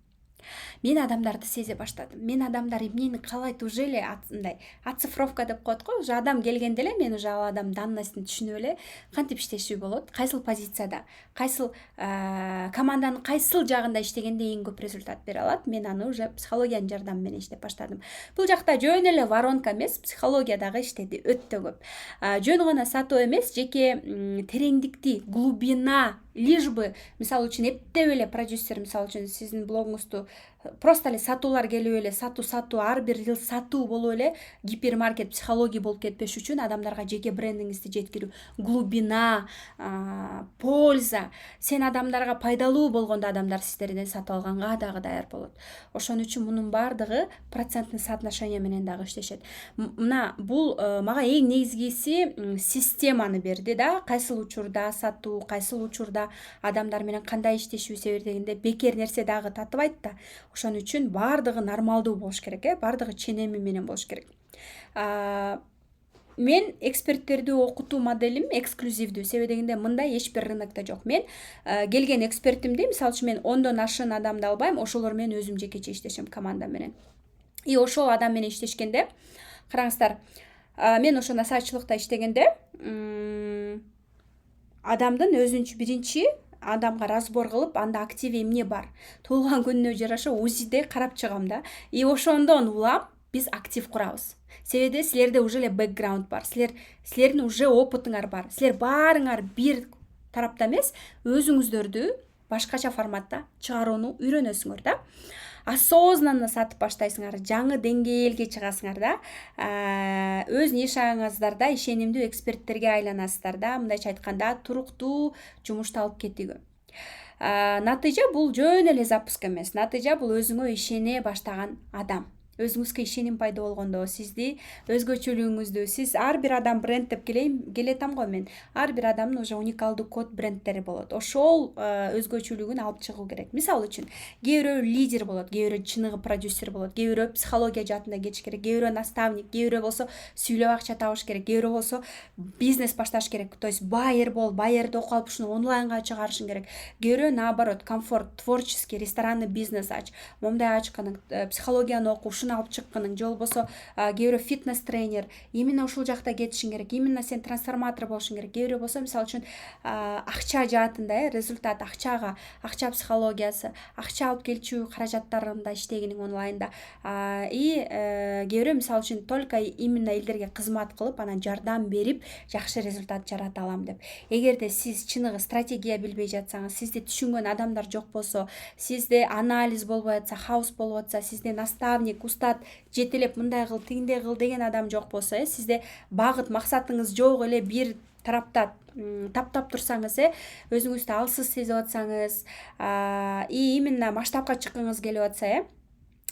Мен адамдарды сезе баштадым. Мен адамдар эмнени каалайт уже эле мындай оцифровка деп коет го. Уже адам келгенде эле мен уже ал адам данностин түшүнүп эле кантип иштеши болот, кайсыл позицияда, кайсыл команданын кайсыл жагында иштегенде эң көп результат бере алат. Мен аны уже психологиянын жардамы менен иштеп баштадым. Бул жакта жөн эле воронка эмес, психология дагы иштеди өтө көп. Жөн гана сатуу эмес, жеке тереңдикти, глубина, лишь бы мисалы үчүн эптеп эле продюсер, мисалы үчүн сиздин блогуңузду просто эле сатуулар келип эле сатуу ар бир жыл сатуу болуп эле гипермаркет психология болуп кетпеш үчүн адамдарга жеке брендиңизди жеткирүү, глубина, польза, сен адамдарга пайдалуу болгондо адамдар сиздерден сатып алганга дагы даяр болот. Ошон үчүн мунун баардыгы процентный соотношение менен дагы иштешет. Мына бул мага эң негизгиси системаны берди да, кайсыл учурда сатуу, кайсыл учурда адамдар менен кандай иштешүү дегенде бекер нерсе дагы татыбайт да. Ошон үчүн баардыгы нормалдуу болуш керек, баардыгы ченеми менен болуш керек. Мен эксперттерди окутуу моделим эксклюзивдүү. Себеби дегенде мындай эч бир рынокто жок. Мен келген экспертимди, мисалы үчүн мен 10дон ашыын адамды албайм, ошолор менен өзүм жекече иштешем команда менен. И ошол адам менен иштешкенде, караңыздар, мен ошо насаатчылыкта иштегенде, адамдын өзүнчө биринчи адамга разбор кылып, анда активи эмне бар, туулган күнүнө жараша УЗИде карап чыгам да. И ошондон улам биз актив курабыз. Себеби силерде уже эле бэкграунд бар, силердин уже опытыңар бар. Силер баарыңар бир тарапта эмес, өзүңүздөрдү башкача форматта чыгарууну үйрөнөсүңөр да. Осознанно сатып баштайсыңар, жаңы деңгээлге чыгасыңар да. Өз нишаңыздарда ишенимдүү эксперттерге айланасыздар да. Мындайча айтканда, туруктуу жумушту алып кетүүгө. Натыйжа бул жөн эле запуск эмес. Натыйжа бул өзүңө ишене баштаган адам. Өзүңүзгө ишеним пайда болгондо, сизди өзгөчөлүгүңүздү, сиз ар бир адам бренд деп келетам го мен. Ар бир адамдын уже уникалдуу код брендтери болот. Ошол өзгөчөлүгүн алып чыгуу керек. Мисалы үчүн, кээ бирөө лидер болот, кээ бирөө чыныгы продюсер болот, кээ бирөө психология жаатында кетиш керек, кээ бирөө наставник, кээ бирөө болсо сүйлөп акча табыш керек, кээ бирөө болсо бизнес башташ керек. То есть байер бол, байерди окуп алып ушуну онлайнга чыгарышың керек. Кээ бирөө наоборот, комфорт, творческий, ресторанный бизнес ач, момундай ачканың, психологияны окуп алып чыкканың, же болбосо кээ бирөө фитнес тренер, именно ушул жакта кетишиң керек, именно сен трансформатор болушуң керек. Кээ бирөө болсо мисалы үчүн акча жаатында, результат акчага, акча психологиясы, акча алып келчү каражаттарында иштегениң онлайнда. И кээ бирөө мисалы үчүн только именно элдерге кызмат кылып, анан жардам берип, жакшы результат жарата алам деп. Эгерде сиз чыныгы стратегия билбей жатсаңыз, сизди түшүнгөн адамдар жок болсо, сизде анализ болбой атса, хаос болуп атса, сизде наставник, устат жетелеп мындай кыл, тигиндей кыл деген адам жок болсо, сизде багыт, максатыңыз жок эле бир тарапта таптап турсаңыз, өзүңүздү алсыз сезип атсаңыз, и именно масштабка чыккыңыз келип атса,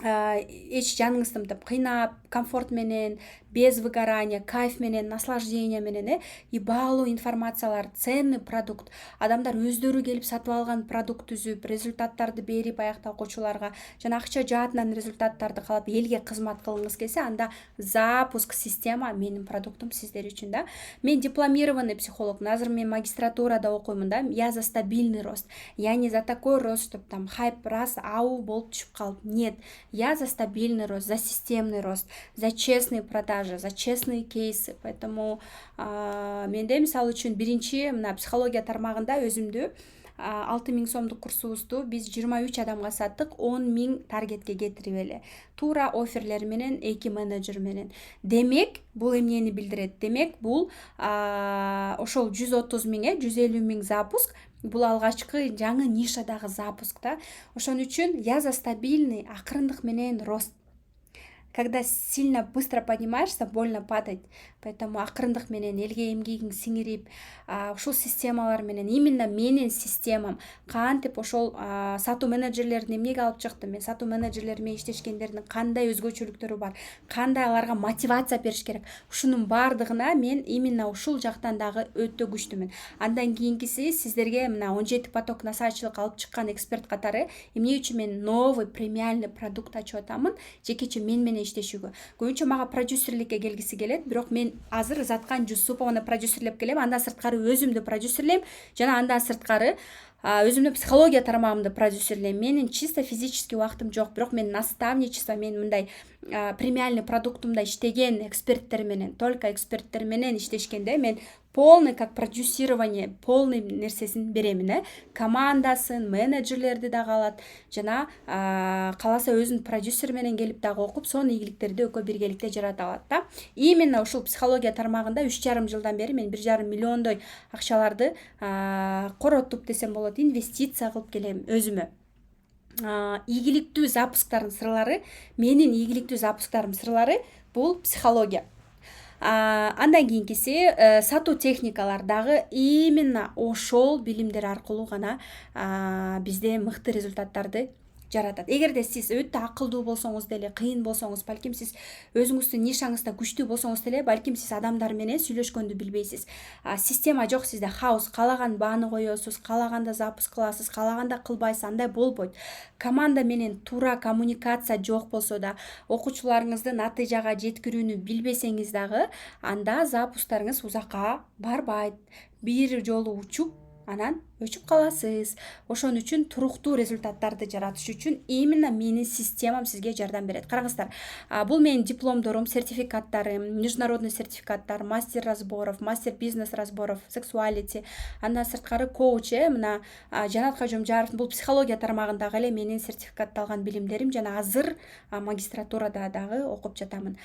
эч жаныңызды мынтип кыйнап, комфорт менен, без выгорания, кайф менен, наслаждение менен, и баалуу информациялар, ценный продукт, адамдар өздөрү келип сатып алган продукт түзүп, результаттарды берип аяктагычыларга, жана акча жаатынан результаттарды каалап элге кызмат кылгыңыз келсе, анда запуск система менин продуктум сиздер үчүн да. Мен дипломированный психолог, азыр мен магистратурада окуймун да. Я за стабильный рост. Я не за такой рост, чтобы там хайп раз ау болуп түшүп калып. Нет, я за стабильный рост, за системный рост, за честные продажи, за честные кейсы. Поэтому менде мисалы үчүн биринчи мына психология тармагында өзүмдү 6000 сомдук курсубузду биз 23 адамга саттык, 10.000 таргетке кетирип эле. Туура офферлер менен, 2 менеджер менен. Демек, бул эмнени билдирет? Демек, бул ошол 130.000, 150.000 запуск, бул алгачкы жаңы нишадагы запуск да. Ошон үчүн яза стабильный, акырындык менен рост. Когда сильно быстро поднимаешься, больно падать. Поэтому акырындык менен элге эмгегиң сиңирип, ушул системалар менен, именно менин системам кантип ошол сатуу менеджерлерин эмнеге алып чыктым? Мен сатуу менеджерлери менен иштешкендердин кандай өзгөчөлүктөрү бар, кандай аларга мотивация бериш керек. Ушунун баардыгына мен именно ушул жактан дагы өтө күчтүмүн. Андан кийинкиси сиздерге мына 17 поток насаачылык алып чыккан эксперт катары эмне үчүн мен новый премиальный продукт ачып атамын, жекече мен менен иштешүүгө. Көбүнчө мага продюсерликке келгиси келет, бирок мен азыр Заткан Жусупованы продюсерлеп келем, андан сырткары өзүмдү продюсерлейм жана андан сырткары өзүмдүн психология тармагымды продюсерлейм. Менин чисто физический убактым жок, бирок мен наставничество, мен мындай премиальный продуктумда иштеген эксперттер менен, только эксперттер менен иштешкенде мен полный как продюсирование, полный нерсесин беремин, командасын, менеджерлерди дагы алат, жана кааласа өзүнүн продюсер менен келип дагы окуп, сонун ийгиликтерди экөө биргеликте жарата алат да. Именно ушул психология тармагында 3,5 жылдан бери мен 1,5 миллиондой акчаларды коротуп десем болот, инвестиция кылып келем өзүмө. Ийгиликтүү запусктардын сырлары, менин ийгиликтүү запусктардын сырлары бул психология. Андан кийинкиси сатуу техникалар дагы именно ошол билимдер аркылуу гана бизде мыкты результаттарды жаратат. Эгерде сиз өтө акылдуу болсоңуз деле, кыйын болсоңуз, балким сиз өзүңүздүн нишаңызда күчтүү болсоңуз деле, балким сиз адамдар менен сүйлөшкөндү билбейсиз. Система жок сизде, хаос, каалаган бааны коесуз, каалаганда запуск кыласыз, каалаганда кылбайсыз, андай болбойт. Команда менен туура коммуникация жок болсо да, окуучуларыңызды натыйжага жеткирүүнү билбесеңиз дагы, анда запусктарыңыз узакка барбайт. Бир жолу учуп, анан өчүп каласыз. Ошон үчүн туруктуу результаттарды жаратыш үчүн именно менин системам сизге жардам берет. Караңыздар, бул менин дипломдорум, сертификаттарым, международный сертификаттар, мастер разборов, мастер бизнес разборов, сексуалити, андан сырткары коуч, мына Жанат Кажомжаровдун бул психология тармагындагы эле менин сертификатталган билимдерим, жана азыр магистратурада дагы окуп жатамын.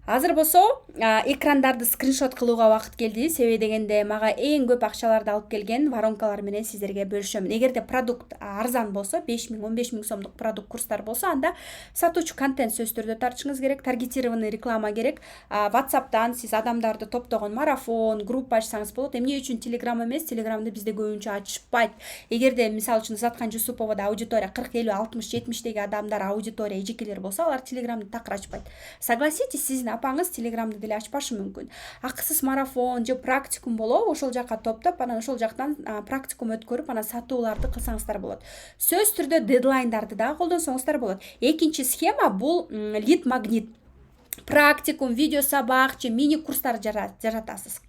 Азыр болсо экрандарды скриншот кылууга убакыт келди. Себеби дегенде мага эң көп акчаларды алып келген воронкалар менен сиздерге бөлүшөм. Эгерде продукт арзан болсо, 5.000, 15.000 сомдук продукт курстар болсо, анда сатуучу контент сөзсүз түрдө тартышыңыз керек, таргетированный реклама керек. WhatsApp'тан сиз адамдарды топтогон марафон, группа ачсаңыз болот. Эмне үчүн Telegram эмес? Telegramды бизде көбүнчө ачышпайт. Эгерде мисалы үчүн Заткан Жусуповада аудитория 40, 50, 60, 70 адамдар аудитория эжекелер болсо, алар Telegramды такыр ачпайт. Согласитесь, сиздин апаңыз Telegramды деле ачпашы мүмкүн. Акысыз марафон же практикум болобу, ошол жакка топтоп, анан ошол жактан практикум өткөрүп, анан сатууларды кылсаңыздар болот. Сөз түрдө дедлайндарды да колдонсоңуздар болот. Экинчи схема бул лид магнит. Практикум, видео сабак же мини курстар жаратасыз.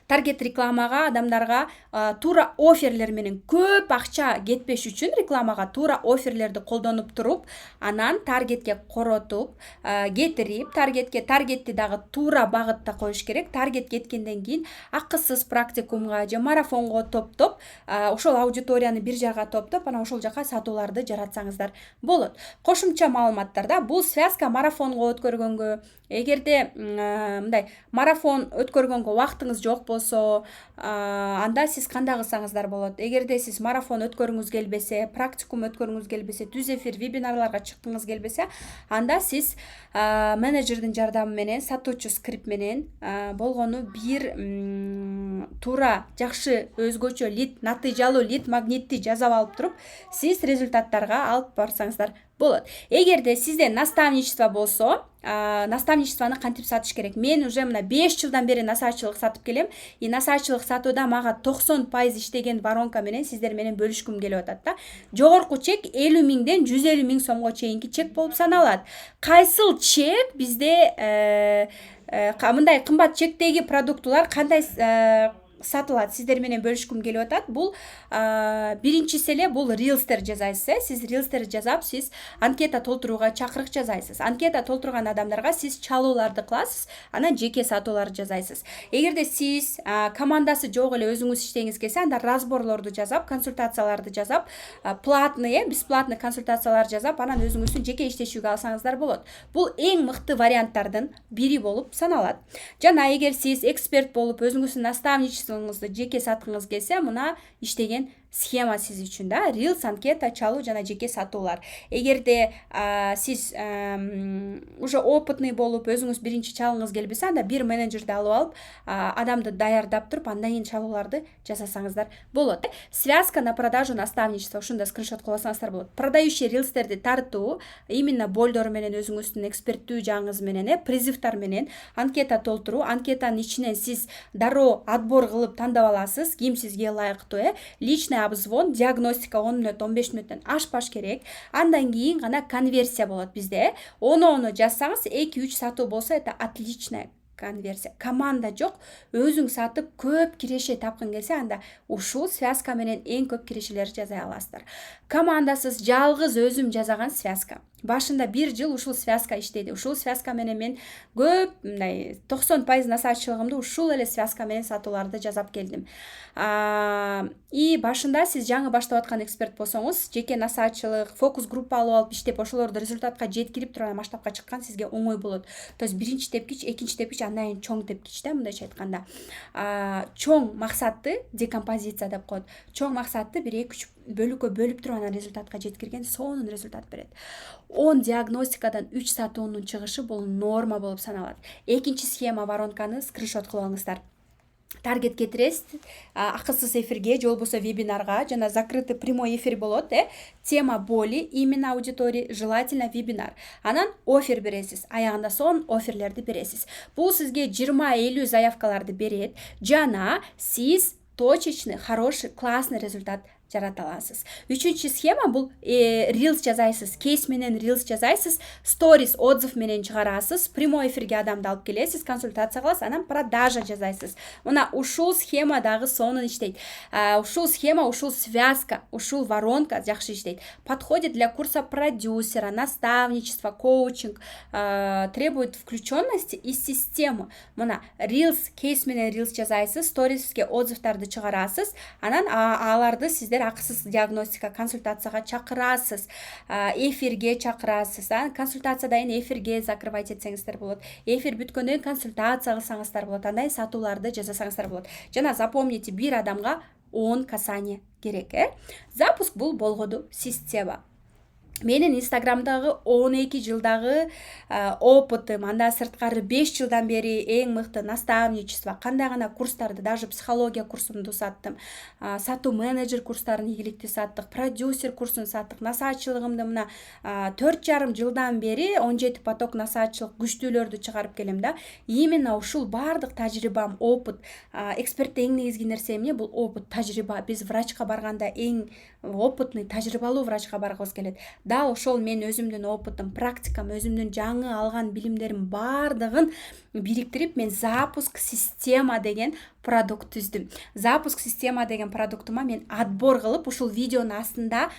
Таргет рекламага адамдарга туура офферлер менен көп акча кетпеш үчүн рекламага туура офферлерди колдонуп туруп, анан таргетке коротуп, кетирип, таргетти дагы туура багытта коюш керек. Таргет кеткенден кийин акысыз практикумга же марафонго топтоп, ошол аудиторияны бир жага топтоп, анан ошол жака сатууларды жаратсаңыздар болот. Кошумча маалыматтарда бул связка марафонго өткөргөнгө, эгерде мындай марафон өткөргөнгө убактыңыз жок болсо, анда сиз кандай кылсаңыздар болот. Эгерде сиз марафон өткөрүңүз келбесе, практикум өткөрүңүз келбесе, түз эфир, вебинарларга чыккыңыз келбесе, анда сиз менеджердин жардамы менен, сатуучу скрипт менен болгону бир туура, жакшы, өзгөчө лид, натыйжалуу лид магнитти жасап алып туруп, сиз результаттарга алып барсаңыздар болот. Эгерде сизде наставничество болсо, наставничествону кантип сатыш керек? Мен уже мына 5 жылдан бери насаачылык сатып келем. И насаачылык сатууда мага 90% иштеген воронка менен сиздер менен бөлүшкүм келип атат да. Жогорку чек 50.000ден 150.000 сомго чейинки чек болуп саналат. Кайсыл чек бизде мындай кымбат чектеги продуктулар кандай сатылат, сиздер менен бөлүшкүм келип атат. Бул биринчиси эле бул рилстер жасайсыз. Сиз рилстер жасап, сиз анкета толтурууга чакырык жасайсыз. Анкета толтурган адамдарга сиз чалууларды кыласыз, анан жеке сатууларды жасайсыз. Эгерде сиз командасы жок эле өзүңүз иштегиңиз келсе, анда разборлорду жасап, консультацияларды жасап, платный, бесплатный консультациялар жасап, анан өзүңүздүн жеке иштешүүгө алсаңыздар болот. Бул эң мыкты варианттардын бири болуп саналат. Жана эгер сиз эксперт болуп өзүңүздүн наставничествоңузду жеке саткыңыз келсе, мына иштеген схема сиз үчүн да. Reels, анкета, чалуу жана жеке сатуулар. Эгерде сиз уже опытный болуп өзүңүз биринчи чалгыңыз келбесе, анда бир менеджерди алып алып, адамды даярдап туруп, андан кийин чалууларды жасасаңыздар болот. Связка на продажу наставничество, ушунда скриншот кылып алсаңыздар болот. Продающий рилстерди тартуу, именно болдор менен өзүңүздүн эксперттүү жагыңыз менен, призывтар менен анкета толтуруу, анкетанын ичинен сиз дароо отбор кылып тандап аласыз, ким сизге ылайыктуу, личный обзвон, диагностика 10 мүнөт, 15 мүнөттөн ашпаш керек. Андан кийин гана конверсия болот bizde. Onu жазсаңыз 2-3 сатуу болсо, это отличная конверсия. Команда жок, өзүң сатып көп киреше тапкың келсе, анда ушул связка менен эң көп кирешелерди жасай аласыздар. Командасыз жалгыз өзүм жасаган связка. Башында 1 жыл ушул связка иштеди. Ушул связка менен мен көп, мындай 90% насаатчылыгымды ушул эле связка менен сатууларды жасап келдим. И башында сиз жаңы баштап аткан эксперт болсоңуз, жеке насаатчылык, фокус группа алып алып иштеп, ошолорду результатка жеткирип турган масштабка чыккан сизге оңой болот. То есть биринчи тепкич, экинчи тепкич, андан кийин чоң тепкич да, мындайча айтканда. Чоң максатты декомпозиция деп коет. Чоң максатты 1-2-3 бөлүккө бөлүп туруп анан результатка жеткирген сонун результат берет. 10 диагностикадан 3 сатуунун чыгышы бул норма болуп саналат. Экинчи схема воронканы скриншот кылып алыңыздар. Таргет кетиресиз, акысыз эфирге же болбосо вебинарга, жана закрытый прямой эфир болот, тема боли, именно аудитории, желательно вебинар. Анан офер бересиз, аягында сон оферлерди бересиз. Бул сизге 20-50 заявкаларды берет, жана сиз точечный, хороший, классный результат жарата аласыз. Үчүнчү схема бул reels жазайсыз, кейс менен reels жазайсыз, stories отзыв менен чыгарасыз, прямой эфирге адамды алып келесиз, консультация кыласыз, анан продажа жазайсыз. Мына ушул схема дагы сонун иштейт. Ушул схема, ушул связка, ушул воронка жакшы иштейт. Подходит для курса продюсера, наставничества, коучинг, требует включенности и систему. Мына reels, кейс менен reels жазайсыз, storiesке отзывдарды чыгарасыз, анан аларды сиздер акысыз диагностика, консультацияга чакырасыз, эфирге чакырасыз. Консультациядан кийин эфирге закрывать этсеңиздер болот. Эфир бүткөндөн кийин консультация кылсаңыздар болот. Андай сатууларды жасасаңыздар болот. Жана запомните, бир адамга 10 касание керек, Запуск бул болгоду система. Менин инстаграмдагы 12 жылдагы опытым, анда сырткары 5 жылдан бери эң мыкты наставничество, кандай гана курстарды, даже психология курсумду саттым, сатуу менеджер курстарын ийгиликтүү саттык, продюсер курсун саттык, насаатчылыгымды мына 4,5 жылдан бери 17 поток насаатчылык күчтүүлөрдү чыгарып келем да. Именно ушул бардык тажрыйбам, опыт, экспертте эң негизги нерсе эмне? Бул опыт, тажрыйба. Биз врачка барганда эң опытный, тажрыйбалуу врачка баргыбыз келет. Дал ошол мен өзүмдүн опытым, практикам, өзүмдүн жаңы алган билимдерим бардыгын бириктирип, мен запуск система деген продукт түздүм. Запуск система деген продуктума мен отбор кылып, ушул видеонун астында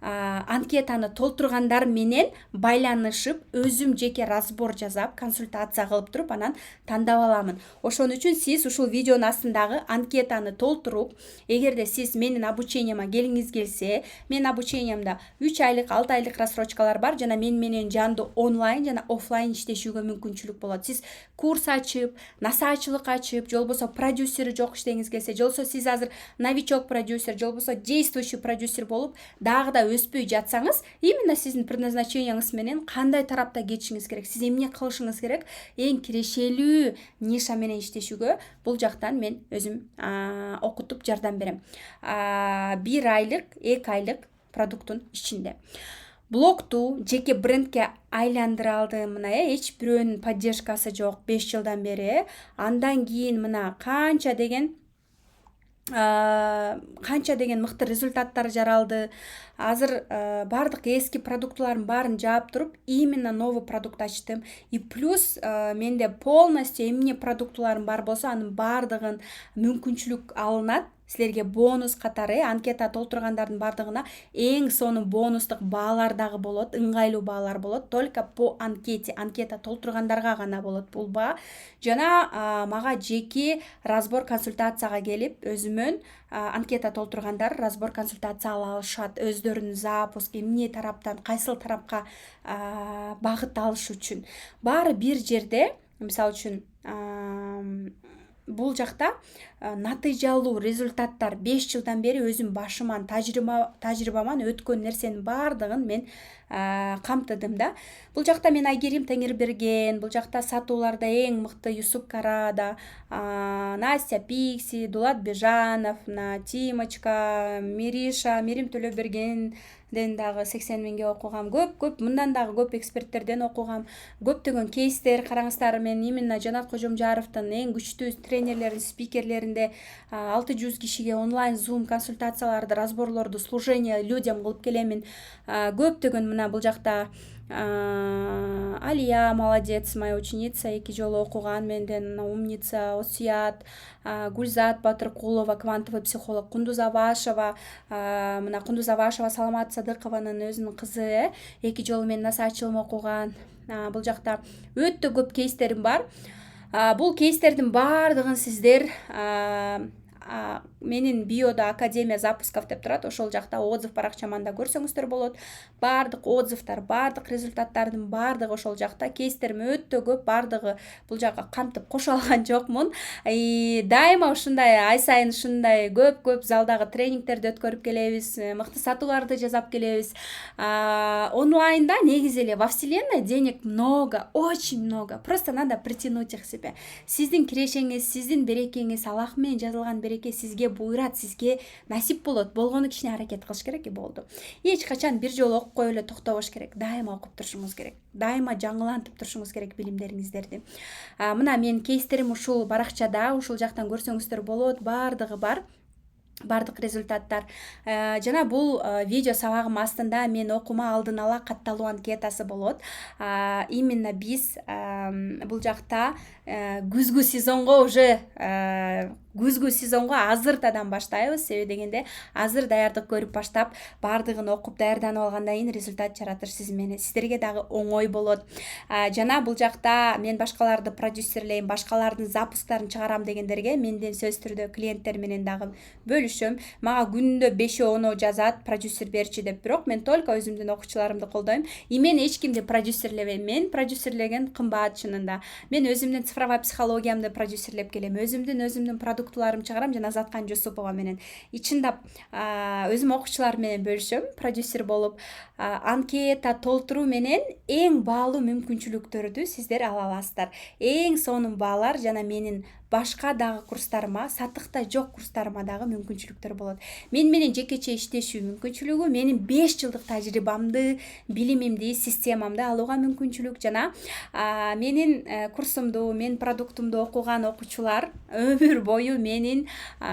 анкетаны толтургандар менен байланышып, өзүм жеке разбор жасап, консультация кылып туруп, анан тандап аламын. Ошон үчүн сиз ушул видеонун астындагы анкетаны толтуруп, эгерде сиз менин обучениема келиңиз келсе, менин обучениемда 3 айлык, 6 айлык рассрочкалар бар, жана мен менен жанды онлайн жана офлайн иштешүүгө мүмкүнчүлүк болот. Сиз курс ачып, насаатчылык ачып, же болбосо продюсери жок иштегиңиз келсе, же болбосо сиз азыр новичок продюсер, же болбосо действующий продюсер болуп, дагы да өспөй жатсаңыз, именно сиздин предназначениеңиз менен кандай тарапта кетишиңиз керек, сиз эмне кылышыңыз керек, эң кирешелүү ниша менен иштешүүгө бул жактан мен өзүм окутуп жардам берем. 1 айлык, 2 айлык продукттун ичинде. Блогту жеке брендке айландыра алдым, мына эч бирөөнүн поддержкасы жок 5 жылдан бери. Андан кийин мына канча деген канча деген мыкты результаттар жаралды. Азыр бардык эски продуктылардын баарын жаап туруп именно новый продукт ачтым. И плюс менде полностью эмне продуктыларым бар болсо анын баардыгын мүмкүнчүлүк алынат. Силерге бонус катары анкета толтургандардын баардыгына эң сонун бонустук баалар дагы болот, ыңгайлуу баалар болот. Только по анкете, анкета толтургандарга гана болот бул баа. Жана мага жеке разбор консультацияга келип, өзүмөн анкета толтургандар разбор консультация ала алышат. Өздөрүнүн запуск эмне тараптан, кайсыл тарапка багыт алыш үчүн. Баары бир жерде, мисалы үчүн бул жакта натыйжалуу результаттар 5 жылдан бери өзүм башыман тажрыйбаман өткөн нерсенин баардыгын мен камтыдым да. Бул жакта мен Айгерим Теңирберген, бул жакта сатууларда эң мыкты Юсуп Карада, Настя Пикси, Дулат Бежанов, Тимочка, Мириша, Мирим Төлөбергенден дагы 80 миңге окугам. Көп мындан дагы көп эксперттерден окугам. Көптөгөн кейстер караңыздар. Мен именно Жанат Кожомжаровдун эң күчтүү тренерлерин, спикерлеринде 600 кишиге онлайн зум консультацияларды, разборлорду, служение людям кылып келемин. Көптөгөн мына бул жакта Алия молодец, моя ученица, 2 жолу окуган менден, умница, Осуят, Гульзат Батыркулова, квантовый психолог, Кундуз Абашева, мына Кундуз Абашева Саламат Садыкованын өзүнүн кызы, 2 жолу мен насаатчылык окуган. Бул жакта өтө көп кейстерим бар. Бул кейстердин баардыгын сиздер менин биода Академия запусков деп турат, ошол жакта отзыв баракчаманда көрсөңүздөр болот. Бардык отзывдар, бардык результаттардын бардыгы ошол жакта. Кейстерим өтө көп, бардыгы бул жакка камтып кошо алган жокмун. Дайыма ушундай ай сайын ушундай көп залдагы тренингтерди өткөрүп келебиз, мыкты сатууларды жасап келебиз. Онлайнда негизи эле во вселенной денег много, очень много. Просто надо притянуть их к себе. Сиздин кирешеңиз, сиздин берекеңиз, Аллах менен жазылган береке сизге буйрат, сизге насип болот. Болгону кичине аракет кылыш керек и болду. Эч качан бир жолу окуп коюп эле токтобош керек. Дайыма окуп турушуңуз керек. Дайыма жаңылантып турушуңуз керек билимдериңиздерди. Мына менин кейстерим ушул баракчада, ушул жактан көрсөңүздөр болот. Бардыгы бар. Бардык результаттар. Жана бул видео сабагым астында мен окума алдын ала катталуу анкетасы болот. Именно биз бул жакта күзгү сезонго азыртадан баштайбыз. Себеби дегенде азыр даярдык көрүп баштап, бардыгын окуп даярданып алгандан кийин результат жаратыш сиздерге дагы оңой болот. Жана бул жакта мен башкаларды продюсерлейм, башкалардын запусктарын чыгарам дегендерге менден сөз түрдө клиенттер менен дагы бөлүшөм. Мага күндө 5-10 жазат, продюсер берчи деп, бирок мен только өзүмдүн окуучуларымды колдойм. И мен эч кимди продюсерлебейм. Мен продюсерлеген кымбат чынында. Мен өзүмдүн цифровой психологиямды продюсерлеп келем. Өзүмдүн продуктуларым чыгарам жана Заткан Жусупова менен. Чындап өзүм окуучулар менен бөлүшөм, продюсер болуп. Анкета толтуруу менен эң баалуу мүмкүнчүлүктөрдү сиздер ала аласыздар. Эң сонун баалар жана менин башка дагы курстарыма, сатыкта жок курстарыма дагы мүмкүнчүлүктөр болот. Мен менен жекече иштешүү мүмкүнчүлүгү, менин 5 жылдык тажрыйбамды, билимимди, системамды алууга мүмкүнчүлүк жана менин курсумду, менин продуктумду окуган окуучулар өмүр бою менин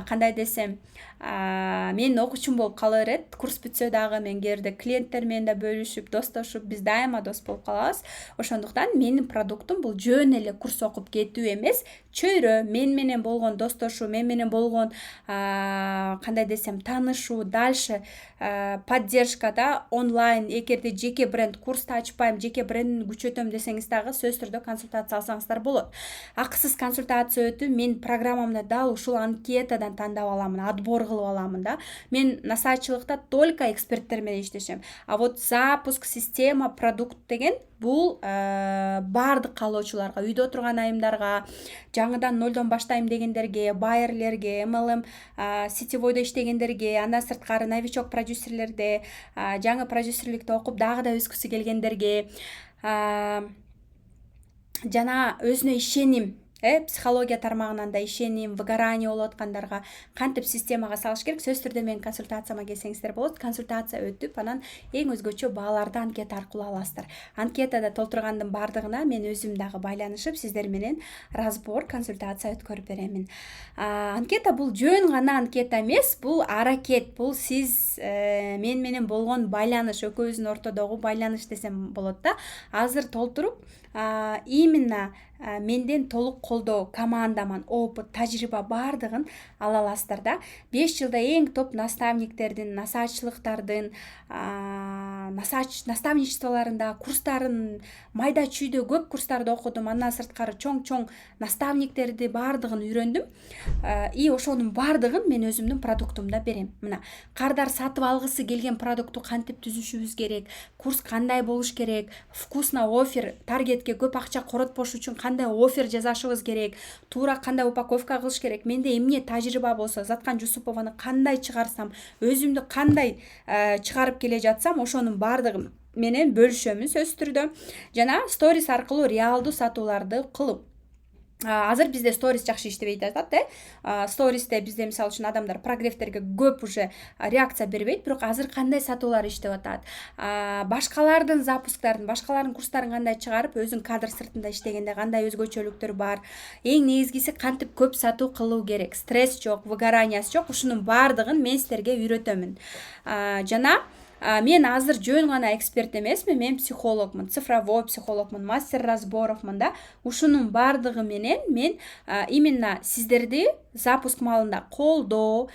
кандай десем, менин окуучум болуп кала берет. Курс бүтсө дагы мен кээде клиенттер менен да бөлүшүп, достошуп, биз дайыма дос болуп калабыз. Ошондуктан менин продуктум бул жөн эле курс окуп кетүү эмес, чөйрө мен менен болгон достошуу, мен менен болгон кандай десем, таанышуу, дальше поддержкада онлайн. Эгерде жеке бренд курсту ачпайм, жеке брендимди күчөтөм десеңиз дагы сөз түрдө консультация алсаңыздар болот. Акысыз консультация өтүп, мен программамда дал ушул анкетадан тандап аламын, отбор кылып аламын да. Мен насаатчылыкта только эксперттер менен иштешем. А вот запуск, система, продукт деген бул бардык каалоочуларга, үйдө отурган айымдарга, жаңыдан нолдон баштайм дегендерге, байерлерге, MLM сетевойдо иштегендерге, андан сырткары новичок продюсерлерде, жаңы продюсерликти окуп дагы да өскүсү келгендерге, жана өзүнө ишеним, психология тармагынан да ишеним, выгорание болуп аткандарга кантип системага салыш керек, сөзсүз түрдө менин консультацияма келсеңиздер болот. Консультация өтүп, анан эң өзгөчө бааларды анкета аркылуу аласыздар. Анкетада толтургандын баардыгына мен өзүм дагы байланышып, сиздер менен разбор, консультация өткөрүп беремин. Анкета бул жөн гана анкета эмес, бул аракет, бул сиз мен менен болгон байланыш, экөөбүздүн ортодогу байланыш десем болот да. Азыр толтуруп, именно менден толук колдоо, командаман, опыт, тажрыйба баардыгын ала аласыздар да. 5 жылда эң топ наставниктердин, насаатчылыктардын, наставничестволорунда, курстарын, майда чүйдө көп курстарды окудум. Андан сырткары чоң наставниктерди баардыгын үйрөндүм. И ошонун баардыгын мен өзүмдүн продуктумда берем. Мына кардар сатып алгысы келген продукту кантип түзүшүбүз керек, курс кандай болуш керек, вкусно офер, таргетке көп акча коротпош үчүн кандай офер жасашыбыз керек, туура кандай упаковка кылыш керек, менде эмне тажрыйба болсо, Заткан Жусупованы кандай чыгарсам, өзүмдү кандай чыгарып келе жатсам, ошонун баардыгын менен бөлүшөмүн сөзсүз түрдө. Жана сторис аркылуу реалдуу сатууларды кылып, азыр бизде сторис жакшы иштебей жатат. Стористе бизде мисалы үчүн адамдар прогревтерге көп уже реакция бербейт, бирок азыр кандай сатуулар иштеп атат, башкалардын запускдарын, башкалардын курстарын кандай чыгарып, өзүң кадр сыртында иштегенде кандай өзгөчөлүктөр бар, эң негизгиси кантип көп сатуу кылуу керек, стресс жок, выгораниясы жок, ушунун баардыгын мен силерге үйрөтөмүн. Жана мен азыр жөн гана эксперт эмесмин, мен психологмун, цифровой психологмун, мастер разборовмун да. Ушунун баардыгы менен мен именно сиздерди запуск маалында колдоо,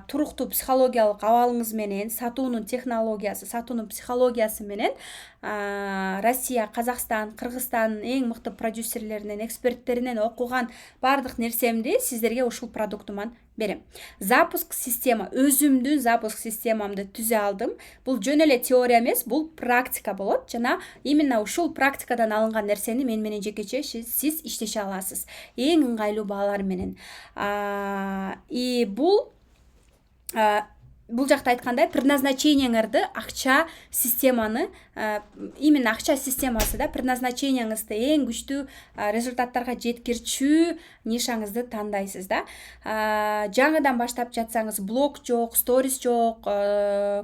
туруктуу психологиялык абалыңыз менен, сатуунун технологиясы, сатуунун психологиясы менен Россия, Казакстан, Кыргызстандын эң мыкты продюсерлеринен, эксперттеринен окуган баардык нерсемди сиздерге ушул продуктуман берем. Запуск система, өзүмдүн запуск системамды түзө алдым. Бул жөн эле теория эмес, бул практика болот. Жана именно ушул практикадан алынган нерсени мен менен жекече сиз иштеше аласыз. Эң ыңгайлуу баалар менен. И бул жакта айткандай, предназначениеңерди, акча системаны, именно акча системасы да, предназначениеңизди эң күчтүү результаттарга жеткирчүү нишаңызды тандайсыз да. Жаңыдан баштап жатсаңыз, блог жок, сторис жок,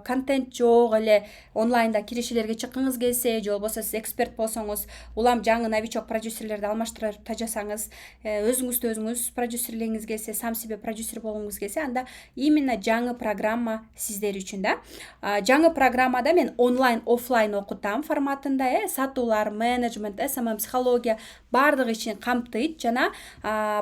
контент жок эле, онлайнда киришелерге чыккыңыз келсе, же болбосо сиз эксперт болсоңуз, улам жаңы новичок продюсерлерди алмаштырып тажасаңыз, өзүңүздү өзүңүз продюсерлегиңиз келсе, сам себе продюсер болгуңуз келсе, анда именно жаңы программа сиздер үчүн да. Жаңы программада мен онлайн, офлайн окутам форматында, сатуулар, менеджмент, SMM, психология баардыгы ишин камтыйт. Жана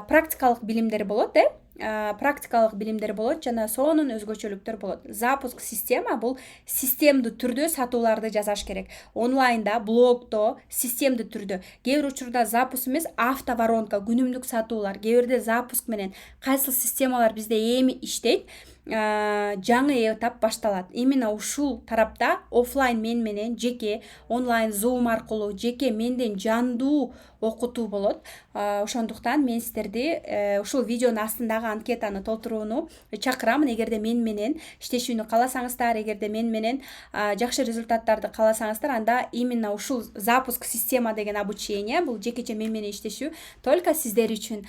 практикалык билимдер болот, практикалык билимдер болот, жана сонун өзгөчөлүктөр болот. Запуск система бул системдүү түрдө сатууларды жасаш керек. Онлайнда, блогдо системдүү түрдө. Кээ бир учурда запуск эмес, автоворонка, күнүмдүк сатуулар, кээ бирде запуск менен кайсыл системалар бизде эми иштейт, жаңы этап башталат. Именно ушул тарапта офлайн мен менен жеке, онлайн Zoom аркылуу жеке менден жандуу окутуу болот. Ошондуктан мен сиздерди ушул видеонун астындагы анкетаны толтурууну чакырамын. Эгерде мен менен иштешүүнү кааласаңыздар, эгерде мен менен жакшы результаттарды кааласаңыздар, анда именно ушул запуск система деген обучение, бул жекече мен менен иштешүү только сиздер үчүн.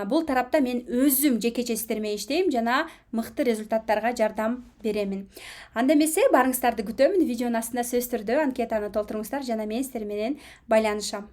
Бул тарапта мен өзүм жекече сиздер менен иштейм жана мыкты результаттарга жардам беремин. Анда эмесе барыңыздарды күтөмүн. Видеонун астында сөзсүз түрдө анкетаны толтуруңуздар жана мен сиздер менен байланышам.